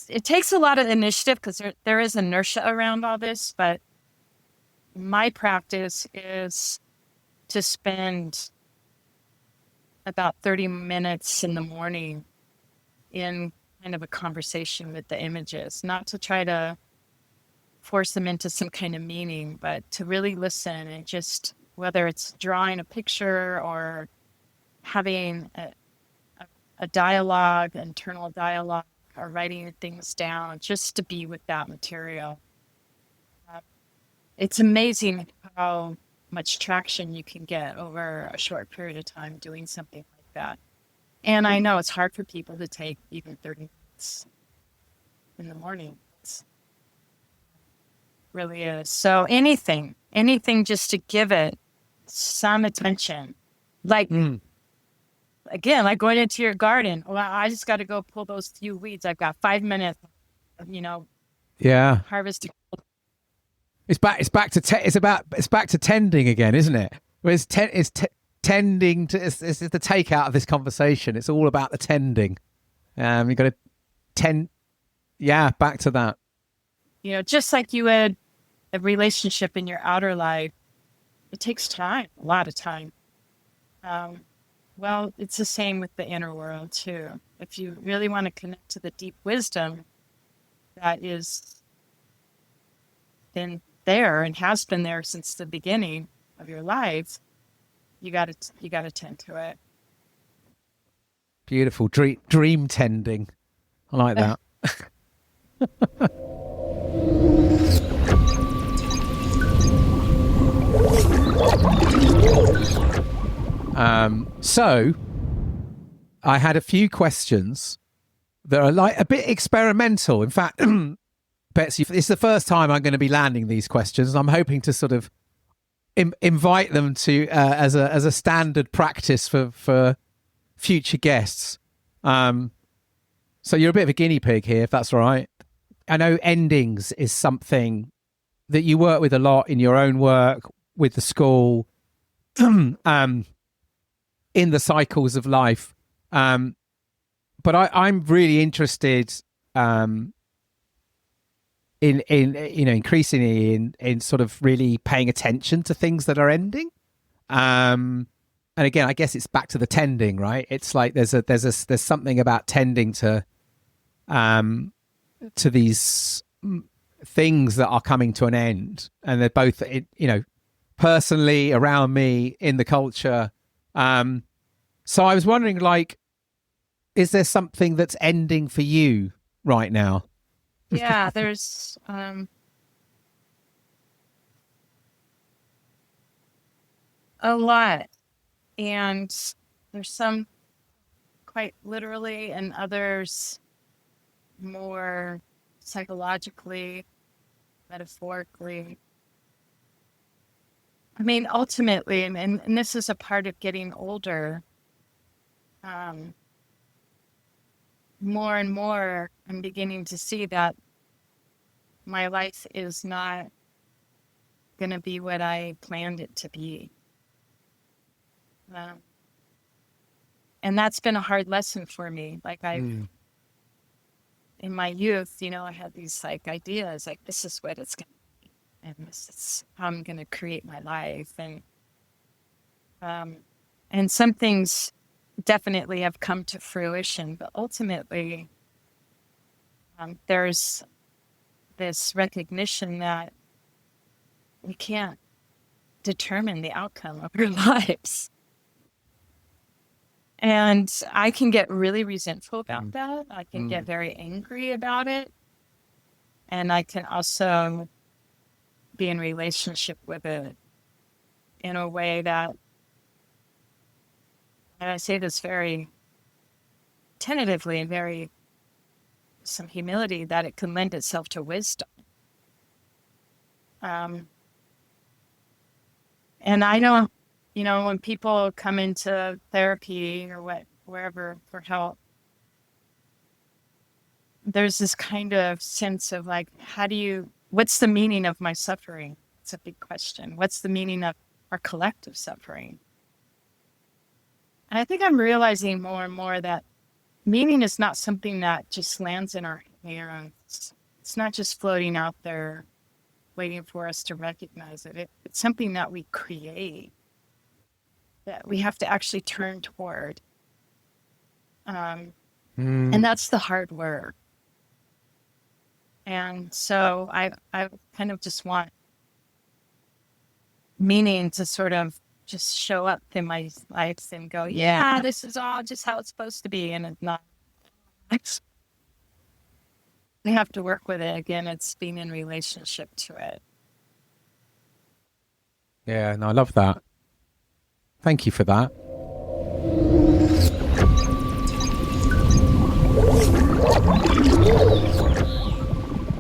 it takes a lot of initiative because there is inertia around all this. But my practice is to spend about 30 minutes in the morning in kind of a conversation with the images, not to try to force them into some kind of meaning, but to really listen and just, whether it's drawing a picture or having a dialogue, internal dialogue, or writing things down, just to be with that material. It's amazing how much traction you can get over a short period of time doing something like that. And I know it's hard for people to take even 30 minutes in the morning. It really is. So anything just to give it some attention. Like, again, like going into your garden. Well, I just got to go pull those few weeds. I've got 5 minutes, Yeah. harvesting. It's back to tending again, isn't it? It's tending to. It's the takeout of this conversation. It's all about the tending. You've got to tend. Yeah, back to that. Just like you had a relationship in your outer life, it takes time, a lot of time. Well, it's the same with the inner world too. If you really want to connect to the deep wisdom that is been there and has been there since the beginning of your life, you got to tend to it. Beautiful dream tending. I like that. So I had a few questions that are like a bit experimental. In fact, Betsy, it's the first time I'm going to be landing these questions. I'm hoping to sort of invite them to as a standard practice for future guests. So you're a bit of a guinea pig here, if that's all right. I know endings is something that you work with a lot in your own work with the school, in the cycles of life. But I'm really interested in increasingly in sort of really paying attention to things that are ending. And again, I guess it's back to the tending, right? It's like there's something about tending to these things that are coming to an end, and they're both personally around me in the culture. So I was wondering, like, is there something that's ending for you right now? Yeah, there's a lot, and there's some quite literally and others more psychologically, metaphorically. I mean, ultimately, and this is a part of getting older, more and more I'm beginning to see that my life is not going to be what I planned it to be. And that's been a hard lesson for me. Like in my youth, I had these like ideas, like this is what it's going to be, and this is how I'm going to create my life. And some things definitely have come to fruition, but ultimately there's this recognition that we can't determine the outcome of our lives. And I can get really resentful about that. I can get very angry about it. And I can also be in relationship with it in a way that, and I say this very tentatively and very some humility that it can lend itself to wisdom. And I don't, when people come into therapy or wherever for help, there's this kind of sense of like, what's the meaning of my suffering? It's a big question. What's the meaning of our collective suffering? And I think I'm realizing more and more that meaning is not something that just lands in our hands. It's not just floating out there waiting for us to recognize it. It's something that we create, that we have to actually turn toward. And that's the hard work. And so I kind of just want meaning to sort of just show up in my life and go, yeah, this is all just how it's supposed to be. And it's not. We have to work with it. Again, it's being in relationship to it. Yeah, no, I love that. Thank you for that.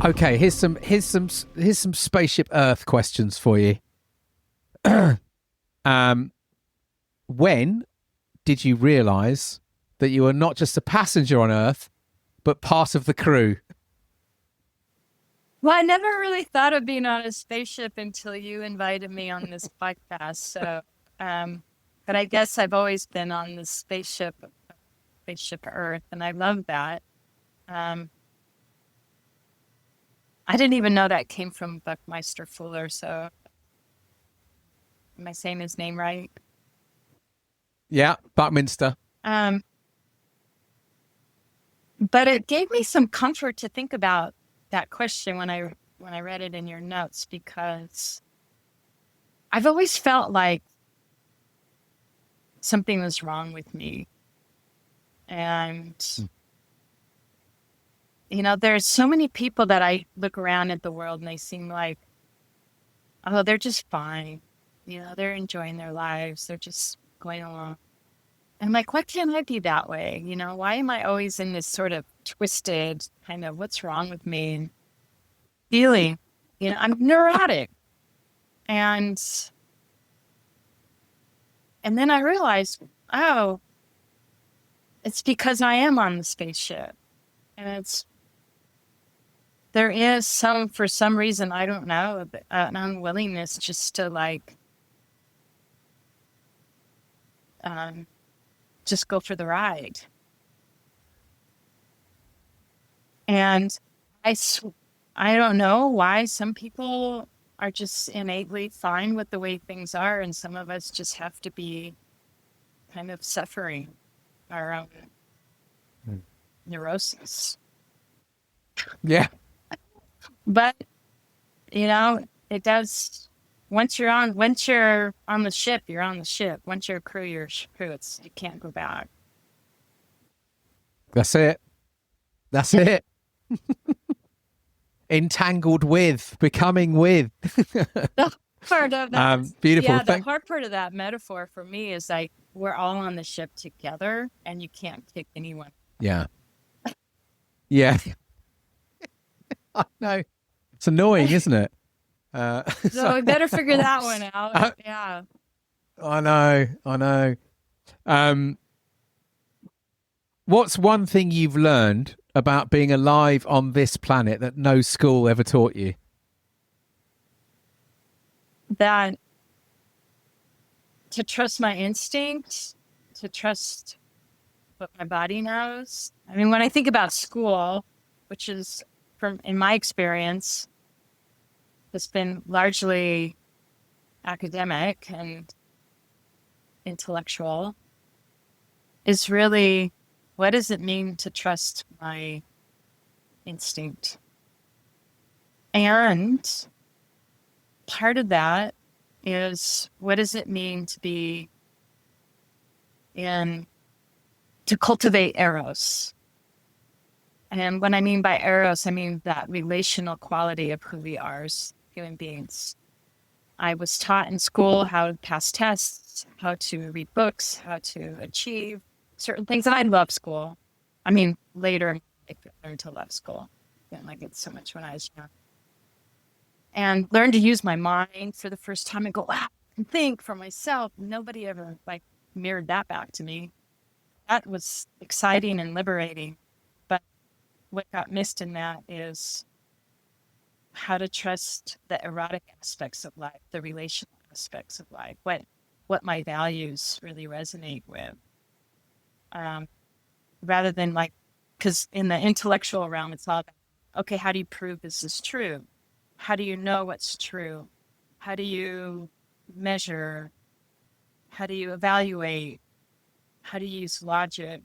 Okay, here's some Spaceship Earth questions for you. When did you realize that you were not just a passenger on Earth, but part of the crew? Well, I never really thought of being on a spaceship until you invited me on this podcast. So, but I guess I've always been on the spaceship Earth, and I love that. I didn't even know that came from Buckminster Fuller. So, am I saying his name right? Yeah, Buckminster. But it gave me some comfort to think about that question when I read it in your notes, because I've always felt like something was wrong with me. And, there's so many people that I look around at the world and they seem like, oh, they're just fine. They're enjoying their lives. They're just going along. And I'm like, why can't I be that way? Why am I always in this sort of twisted kind of what's wrong with me and feeling, I'm neurotic. And then I realized, oh, it's because I am on the spaceship. And there is for some reason, I don't know, an unwillingness just to just go for the ride. And I don't know why some people are just innately fine with the way things are, and some of us just have to be kind of suffering our own neurosis. Yeah. But, it does. Once you're on the ship, you're on the ship. Once you're a crew, you're a crew. You can't go back. That's it. Entangled with, becoming with. The part of that, beautiful. Yeah, the hard part of that metaphor for me is like we're all on the ship together, and you can't kick anyone. Yeah. Yeah. I know. It's annoying, isn't it? So we better figure that one out. Yeah. I know. What's one thing you've learned about being alive on this planet that no school ever taught you? That to trust my instinct, to trust what my body knows. I mean, when I think about school, which is, in my experience, has been largely academic and intellectual, is really, what does it mean to trust my instinct? And part of that is, what does it mean to cultivate eros? And what I mean by eros, I mean that relational quality of who we are as human beings. I was taught in school how to pass tests, how to read books, how to achieve certain things. And I love school. I mean, later I learned to love school. Didn't like it so much when I was young. And learned to use my mind for the first time and go, wow, and think for myself. Nobody ever like mirrored that back to me. That was exciting and liberating. But what got missed in that is how to trust the erotic aspects of life, the relational aspects of life, what my values really resonate with. Rather than like, because in the intellectual realm, it's all about, okay, how do you prove this is true? How do you know what's true? How do you measure? How do you evaluate? How do you use logic,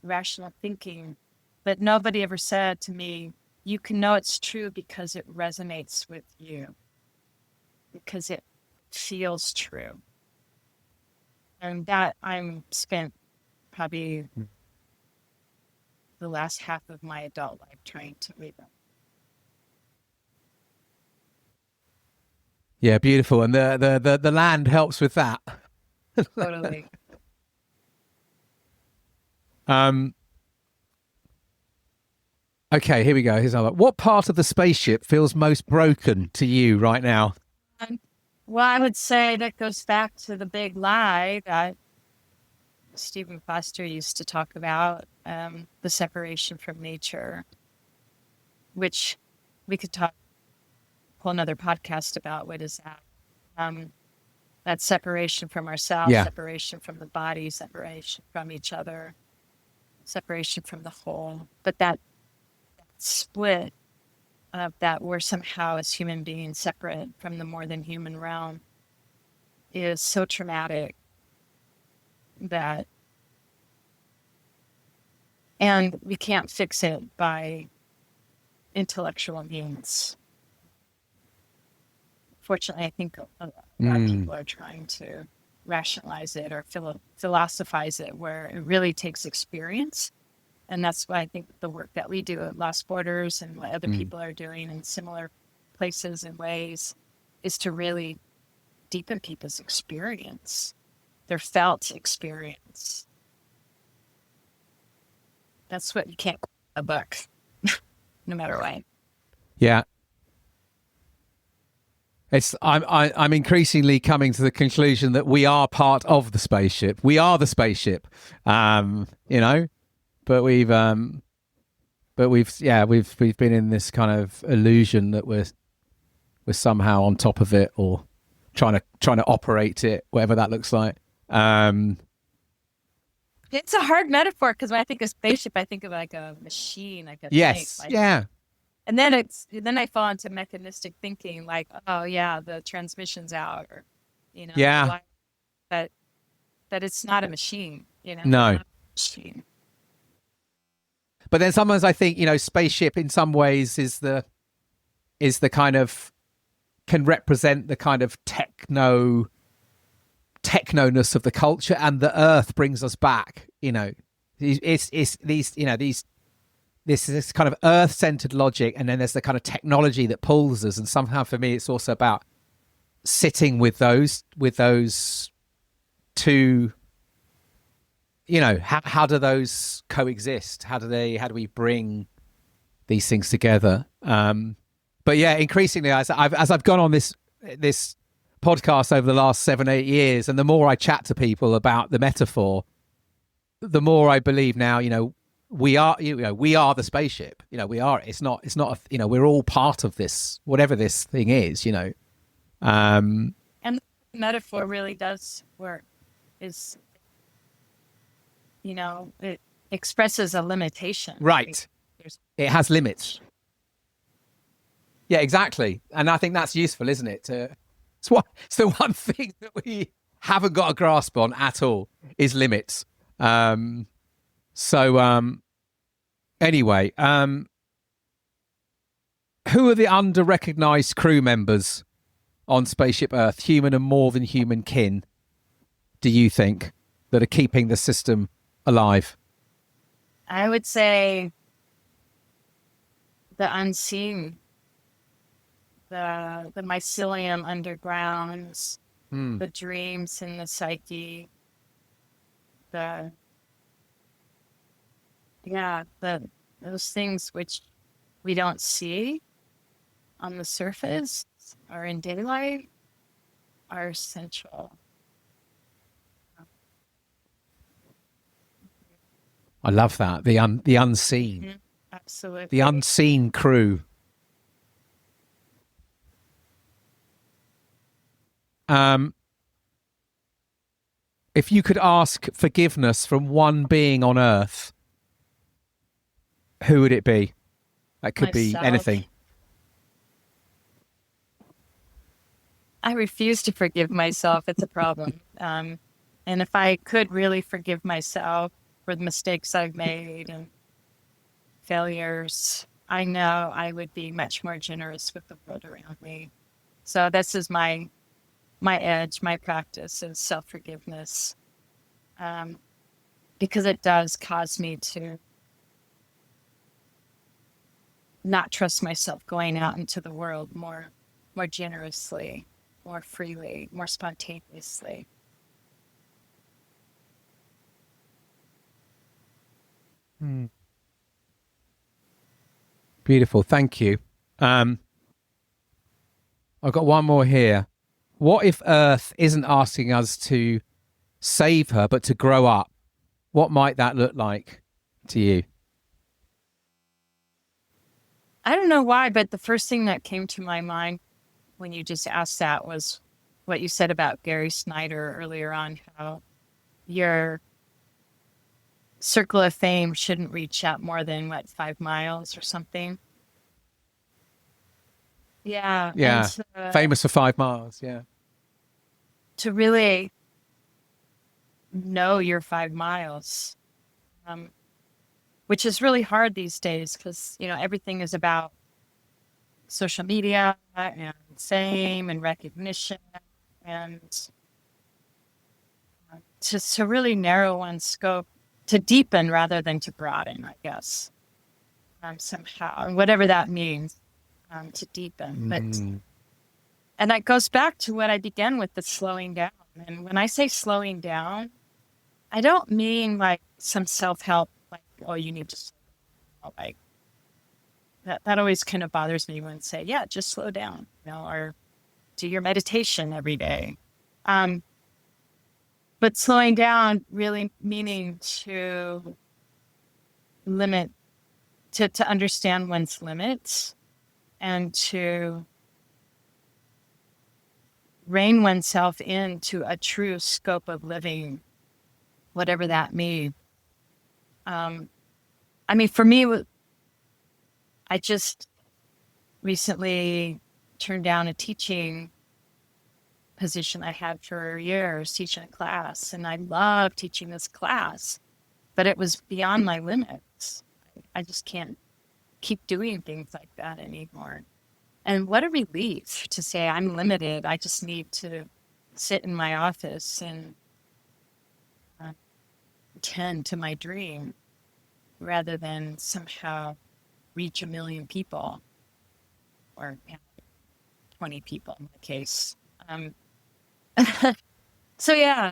rational thinking? But nobody ever said to me, you can know it's true because it resonates with you, because it feels true. And that I'm spent probably the last half of my adult life trying to read them. Yeah, beautiful. And the land helps with that. Totally. Okay, here we go. Here's another. What part of the spaceship feels most broken to you right now? Well, I would say that goes back to the big lie that Stephen Foster used to talk about, the separation from nature, which we could talk a whole nother podcast about. What is that? That separation from ourselves, Yeah. separation from the body, separation from each other, separation from the whole. But that split of that we're somehow as human beings separate from the more than human realm is so traumatic that, and we can't fix it by intellectual means. Fortunately, I think a lot of people are trying to rationalize it or philosophize it, where it really takes experience. And that's why I think the work that we do at Lost Borders and what other people are doing in similar places and ways is to really deepen people's experience, their felt experience. That's what you can't call a book, no matter what. Yeah. I'm increasingly coming to the conclusion that we are part of the spaceship. We are the spaceship, but we've been in this kind of illusion that we're somehow on top of it or trying to operate it, whatever that looks like. It's a hard metaphor because when I think of spaceship, I think of like a machine, like a Yes, tank, yeah. And then I fall into mechanistic thinking, like, oh yeah, the transmission's out, or Yeah. but it's not a machine, No. It's not a machine. But then sometimes I think, spaceship in some ways is the kind of, can represent the kind of technoness of the culture, and the earth brings us back. It's these this kind of earth-centered logic, and then there's the kind of technology that pulls us. And somehow for me, it's also about sitting with those two. How do those coexist? How do we bring these things together? But yeah, increasingly as I've gone on this podcast over the last 7-8 years, and the more I chat to people about the metaphor, the more I believe now, we are the spaceship. We are. It's not. We're all part of this, whatever this thing is. And the metaphor really does work. It expresses a limitation. Right. It has limits. Yeah, exactly. And I think that's useful, isn't it? It's the one thing that we haven't got a grasp on at all is limits. Anyway, who are the under-recognized crew members on Spaceship Earth, human and more than human kin, do you think, that are keeping the system alive? I would say the unseen, the mycelium undergrounds, the dreams in the psyche, the Yeah, those things which we don't see on the surface or in daylight are essential. I love that. The unseen. Mhm. Absolutely. The unseen crew. If you could ask forgiveness from one being on earth, who would it be? That could be Myself. anything. I refuse to forgive myself. It's a problem. And if I could really forgive myself for the mistakes I've made and failures, I know I would be much more generous with the world around me. So this is my edge, my practice is self-forgiveness, because it does cause me to not trust myself going out into the world more generously, more freely, more spontaneously. Beautiful. Thank you. I've got one more here. What if Earth isn't asking us to save her, but to grow up? What might that look like to you? I don't know why, but the first thing that came to my mind when you just asked that was what you said about Gary Snyder earlier on, how your circle of fame shouldn't reach out more than 5 miles or something. Yeah. Yeah. Famous for 5 miles. Yeah. To really know your 5 miles, which is really hard these days because, everything is about social media and fame and recognition, and to really narrow one's scope, to deepen rather than to broaden, I guess, somehow, and whatever that means, to deepen. And that goes back to what I began with, the slowing down. And when I say slowing down, I don't mean like some self-help, like, oh, you need to slow down. Like that always kind of bothers me when say, yeah, just slow down, or do your meditation every day. But slowing down really meaning to limit, to understand one's limits, and to rein oneself into a true scope of living, whatever that means. For me, I just recently turned down a teaching position I had for years, teaching a class, and I love teaching this class, but it was beyond my limits. I just can't keep doing things like that anymore. And what a relief to say I'm limited. I just need to sit in my office and tend to my dream rather than somehow reach 1 million people, or 20 people in the case. So yeah,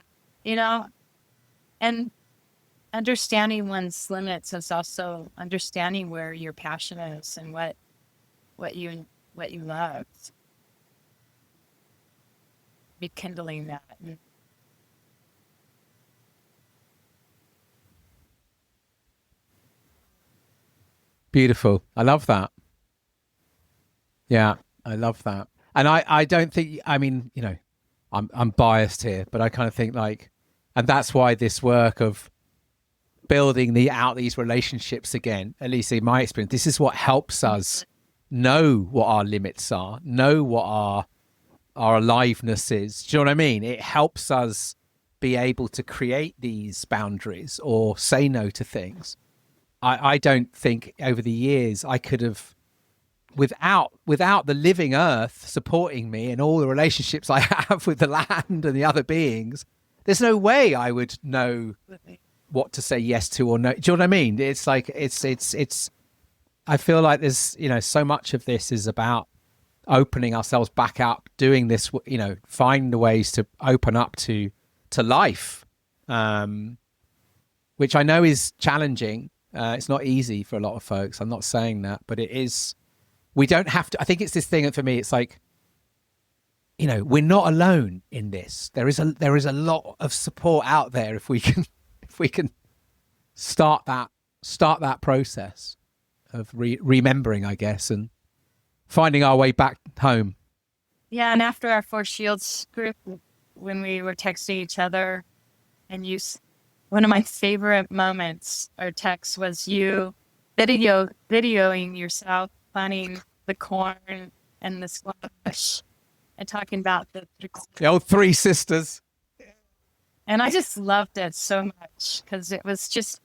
and understanding one's limits is also understanding where your passion is and what you love. Rekindling that. Beautiful. I love that. Yeah, I love that. And I don't think, I'm biased here, but I kind of think and that's why this work of building these relationships again, at least in my experience, this is what helps us know what our limits are, know what our aliveness is. Do you know what I mean? It helps us be able to create these boundaries or say no to things. I don't think over the years I could have, without the living earth supporting me and all the relationships I have with the land and the other beings, there's no way I would know what to say yes to or no. Do you know what I mean? It's like, it's, I feel like there's, so much of this is about opening ourselves back up, doing this, finding the ways to open up to life, which I know is challenging. It's not easy for a lot of folks. I'm not saying that, but it is. We don't have to. I think it's this thing, and for me, it's like, we're not alone in this. There is a lot of support out there if we can start that process of remembering, I guess, and finding our way back home. Yeah, and after our Four Shields group, when we were texting each other, and one of my favorite moments or texts was you videoing yourself planting the corn and the squash and talking about the old three sisters. And I just loved it so much because it was just,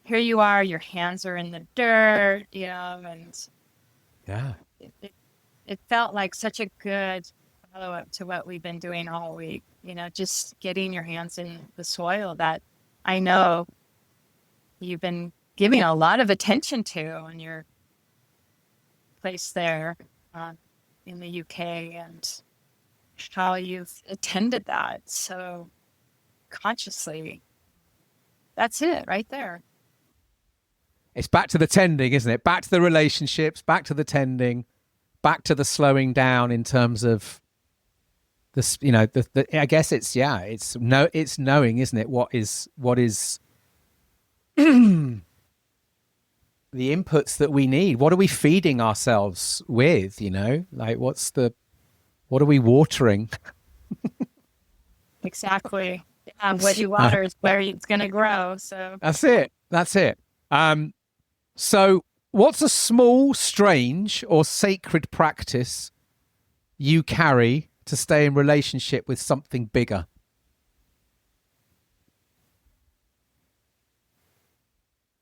here you are, your hands are in the dirt, and yeah, it felt like such a good follow-up to what we've been doing all week, just getting your hands in the soil that I know you've been giving a lot of attention to on your place there in the UK, and how you've attended that so consciously. That's it right there. It's back to the tending, isn't it? Back to the relationships, back to the tending, back to the slowing down in terms of this, I guess it's knowing, isn't it? What is the inputs that we need? What are we feeding ourselves with? Like what are we watering? Exactly. What you water is where it's going to grow. So that's it. So what's a small, strange, or sacred practice you carry to stay in relationship with something bigger?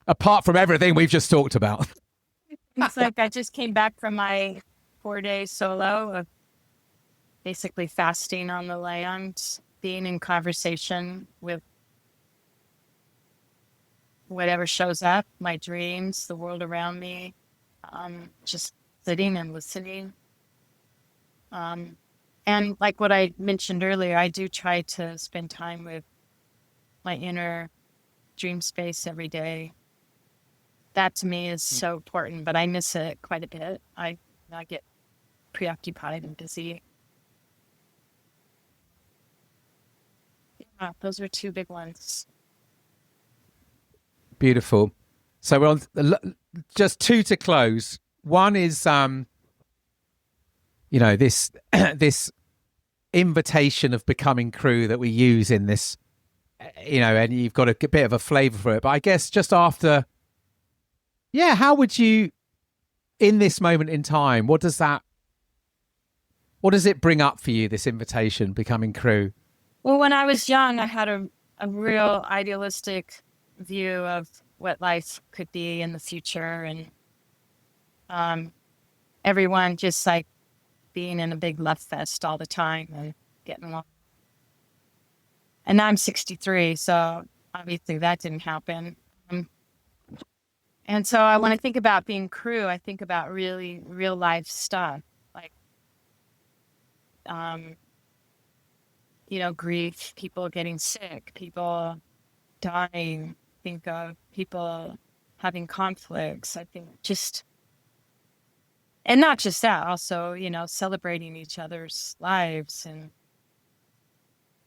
Apart from everything we've just talked about. It's like I just came back from my 4-day solo of basically fasting on the land, being in conversation with whatever shows up, my dreams, the world around me, just sitting and listening. And like what I mentioned earlier, I do try to spend time with my inner dream space every day. That to me is so important, but I miss it quite a bit. I get preoccupied and busy. Yeah, those are two big ones. Beautiful. So we're on just two to close. One is, this this invitation of becoming crew that we use in this, and you've got a bit of a flavour for it. But I guess just after, how would you, in this moment in time, what does it bring up for you, this invitation, becoming crew? Well, when I was young, I had a real idealistic view of what life could be in the future, and everyone just like being in a big love fest all the time and getting along. And now I'm 63, so obviously that didn't happen. And so when I think about being crew, I think about really real life stuff, like grief, people getting sick, people dying. Think of people having conflicts. I think and not just that, also, celebrating each other's lives and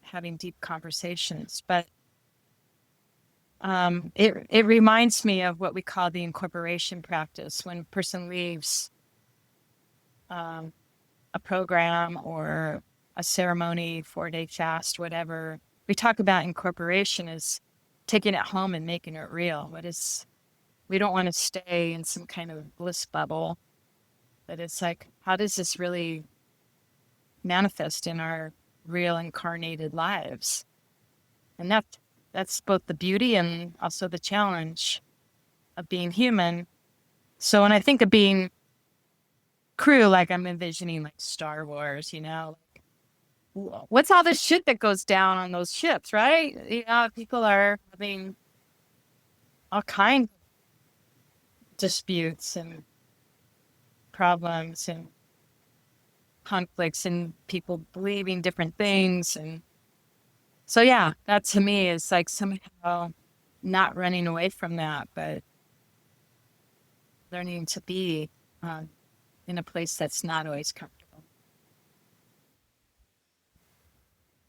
having deep conversations. But it reminds me of what we call the incorporation practice. When a person leaves a program or a ceremony, 4-day fast, whatever, we talk about incorporation as taking it home and making it real. We don't want to stay in some kind of bliss bubble, but it's like, how does this really manifest in our real incarnated lives? And that's both the beauty and also the challenge of being human. So when I think of being crew, like I'm envisioning like Star Wars, what's all this shit that goes down on those ships, right? People are having all kinds of disputes and problems and conflicts and people believing different things. And so, that to me is like somehow not running away from that, but learning to be in a place that's not always comfortable.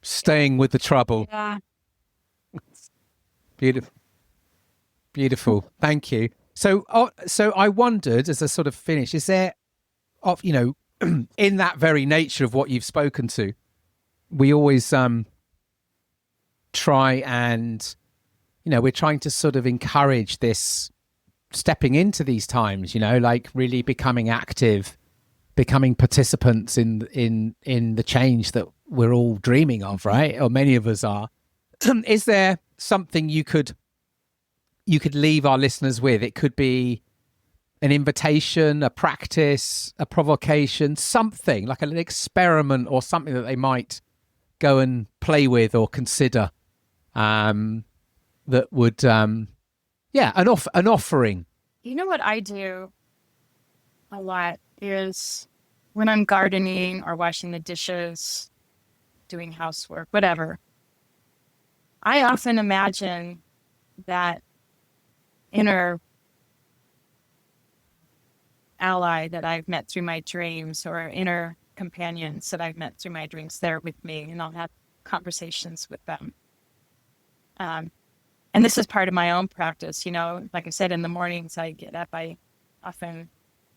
Staying with the trouble. Yeah. Beautiful. Beautiful. Thank you. So I wondered, as a sort of finish, is there, in that very nature of what you've spoken to, we always try and, we're trying to sort of encourage this stepping into these times, like really becoming active, becoming participants in the change that we're all dreaming of, right? Or many of us are. Is there something you could leave our listeners with? It could be an invitation, a practice, a provocation, something like an experiment or something that they might go and play with or consider, that would, an offering. You know what I do a lot is when I'm gardening or washing the dishes, doing housework, whatever, I often imagine that inner ally that I've met through my dreams, or inner companions that I've met through my dreams there with me, and I'll have conversations with them. And this is part of my own practice, like I said, in the mornings I get up, I often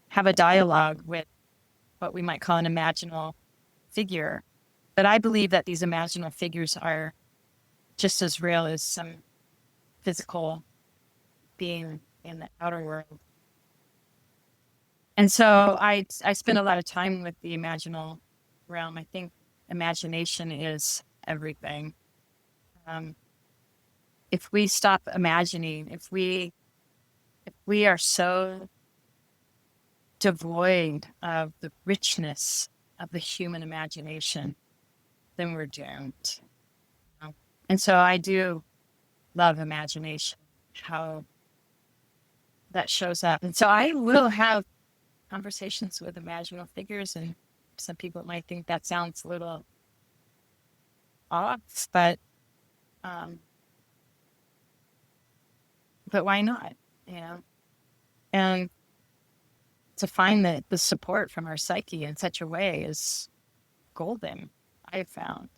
have a dialogue with what we might call an imaginal figure. But I believe that these imaginal figures are just as real as some physical being in the outer world. And so I spend a lot of time with the imaginal realm. I think imagination is everything. If we stop imagining, if we are so devoid of the richness of the human imagination, then we're doomed. And so I do love imagination, how that shows up. And so I will have conversations with imaginal figures, and some people might think that sounds a little off, but why not? And to find that the support from our psyche in such a way is golden, I've found.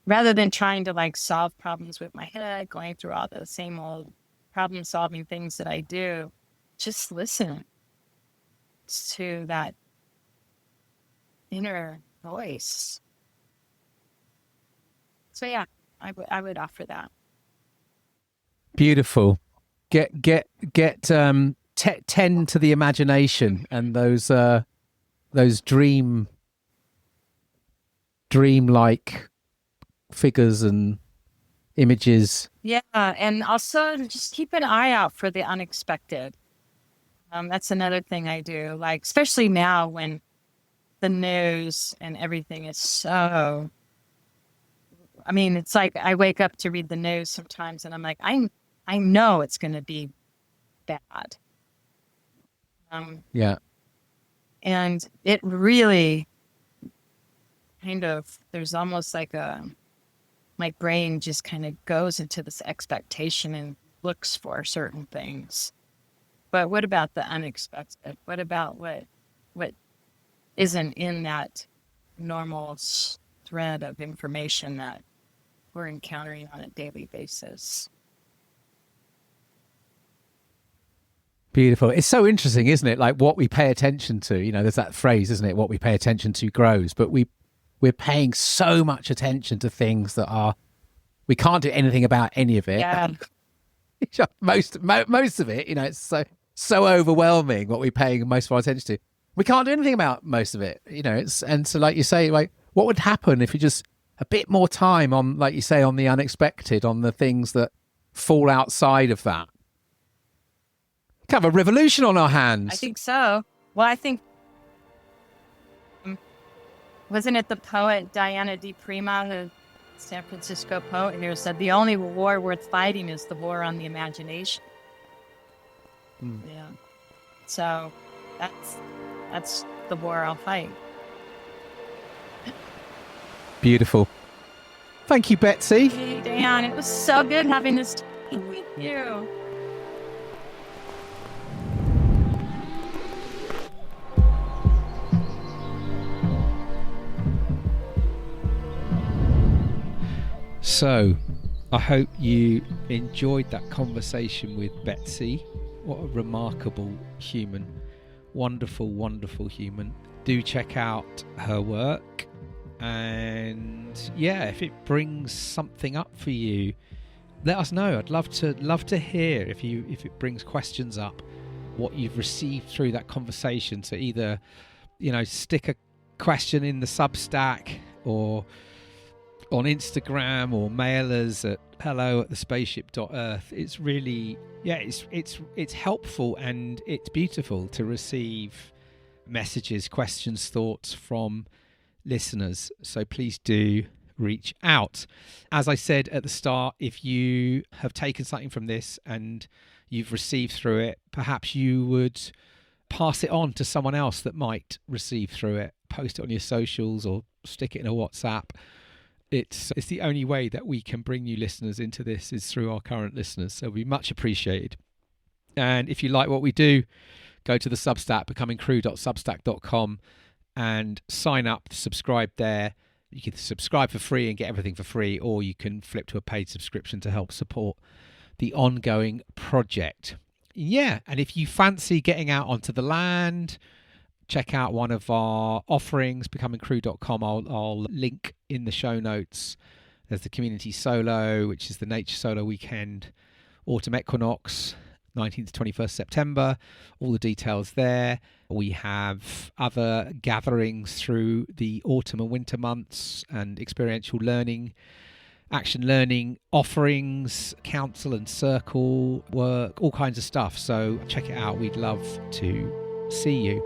Rather than trying to solve problems with my head, going through all the same old problem solving things that I do, just listen to that inner voice. So yeah, I would offer that. Beautiful. Tend to the imagination and those dream-like figures and images. Yeah, and also just keep an eye out for the unexpected. That's another thing I do, especially now when the news and everything is so, it's like I wake up to read the news sometimes and I'm like, I know it's going to be bad. Yeah. And it really there's almost my brain just kind of goes into this expectation and looks for certain things. But what about the unexpected? What about what isn't in that normal thread of information that we're encountering on a daily basis? Beautiful. It's so interesting, isn't it? Like what we pay attention to, there's that phrase, isn't it? What we pay attention to grows. But we're paying so much attention to things that we can't do anything about any of it. Yeah. most of it, it's so overwhelming what we're paying most of our attention to. We can't do anything about most of it, and so like you say, what would happen if you just a bit more time on, like you say, on the unexpected, on the things that fall outside of that? Kind of a revolution on our hands. I think so. Well, I think, wasn't it the poet Diana di Prima, the San Francisco poet, who said the only war worth fighting is the war on the imagination? Yeah. So that's the war I'll fight. Beautiful. Thank you, Betsy. Hey, Dan, it was so good having this time with you. So, I hope you enjoyed that conversation with Betsy. What a remarkable human. Wonderful, wonderful human. Do check out her work. And yeah, if it brings something up for you, let us know. I'd love to hear if it brings questions up, what you've received through that conversation. So either, stick a question in the Substack or on Instagram, or mail us at hello@thespaceship.earth. It's really, it's helpful and it's beautiful to receive messages, questions, thoughts from listeners. So please do reach out. As I said at the start, if you have taken something from this and you've received through it, perhaps you would pass it on to someone else that might receive through it. Post it on your socials or stick it in a WhatsApp. It's the only way that we can bring new listeners into this is through our current listeners. So we much appreciated. And if you like what we do, go to the Substack, becomingcrew.substack.com, and sign up, subscribe there. You can subscribe for free and get everything for free, or you can flip to a paid subscription to help support the ongoing project. Yeah, and if you fancy getting out onto the land, check out one of our offerings, becomingcrew.com. I'll link in the show notes. There's the Community Solo, which is the Nature Solo Weekend, Autumn Equinox, 19th to 21st September. All the details there. We have other gatherings through the autumn and winter months and experiential learning, action learning offerings, council and circle work, all kinds of stuff. So check it out. We'd love to see you.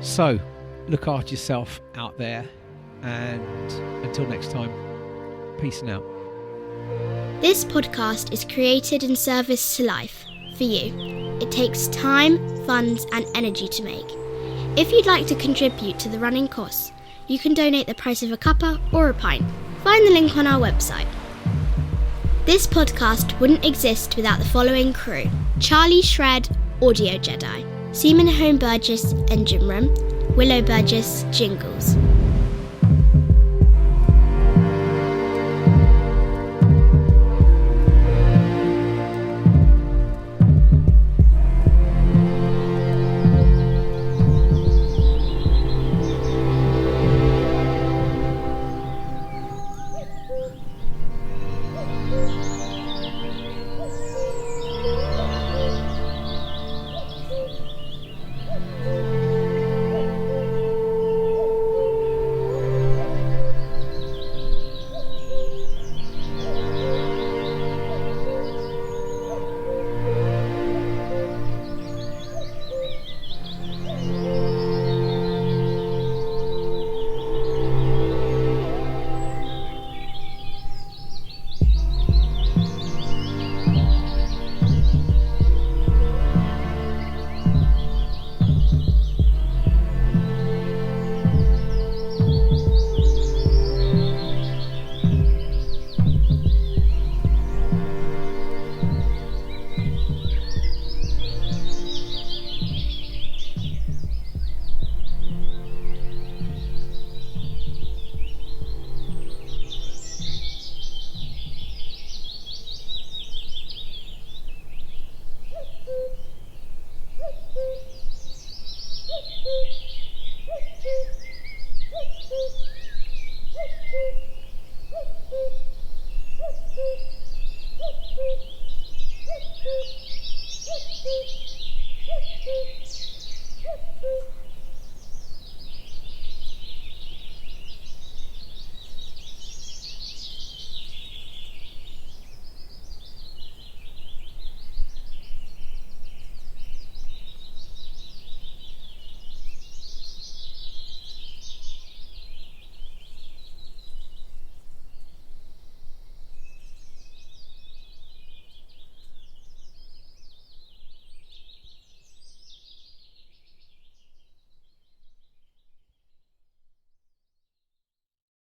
So, look after yourself out there, and until next time, peace and out. This podcast is created in service to life, for you. It takes time, funds and energy to make. If you'd like to contribute to the running costs, you can donate the price of a cuppa or a pint. Find the link on our website. This podcast wouldn't exist without the following crew: Charlie Shred, Audio Jedi; Seaman Home Burgess, Engine Room; Willow Burgess, Jingles. Beep, beep, beep, beep.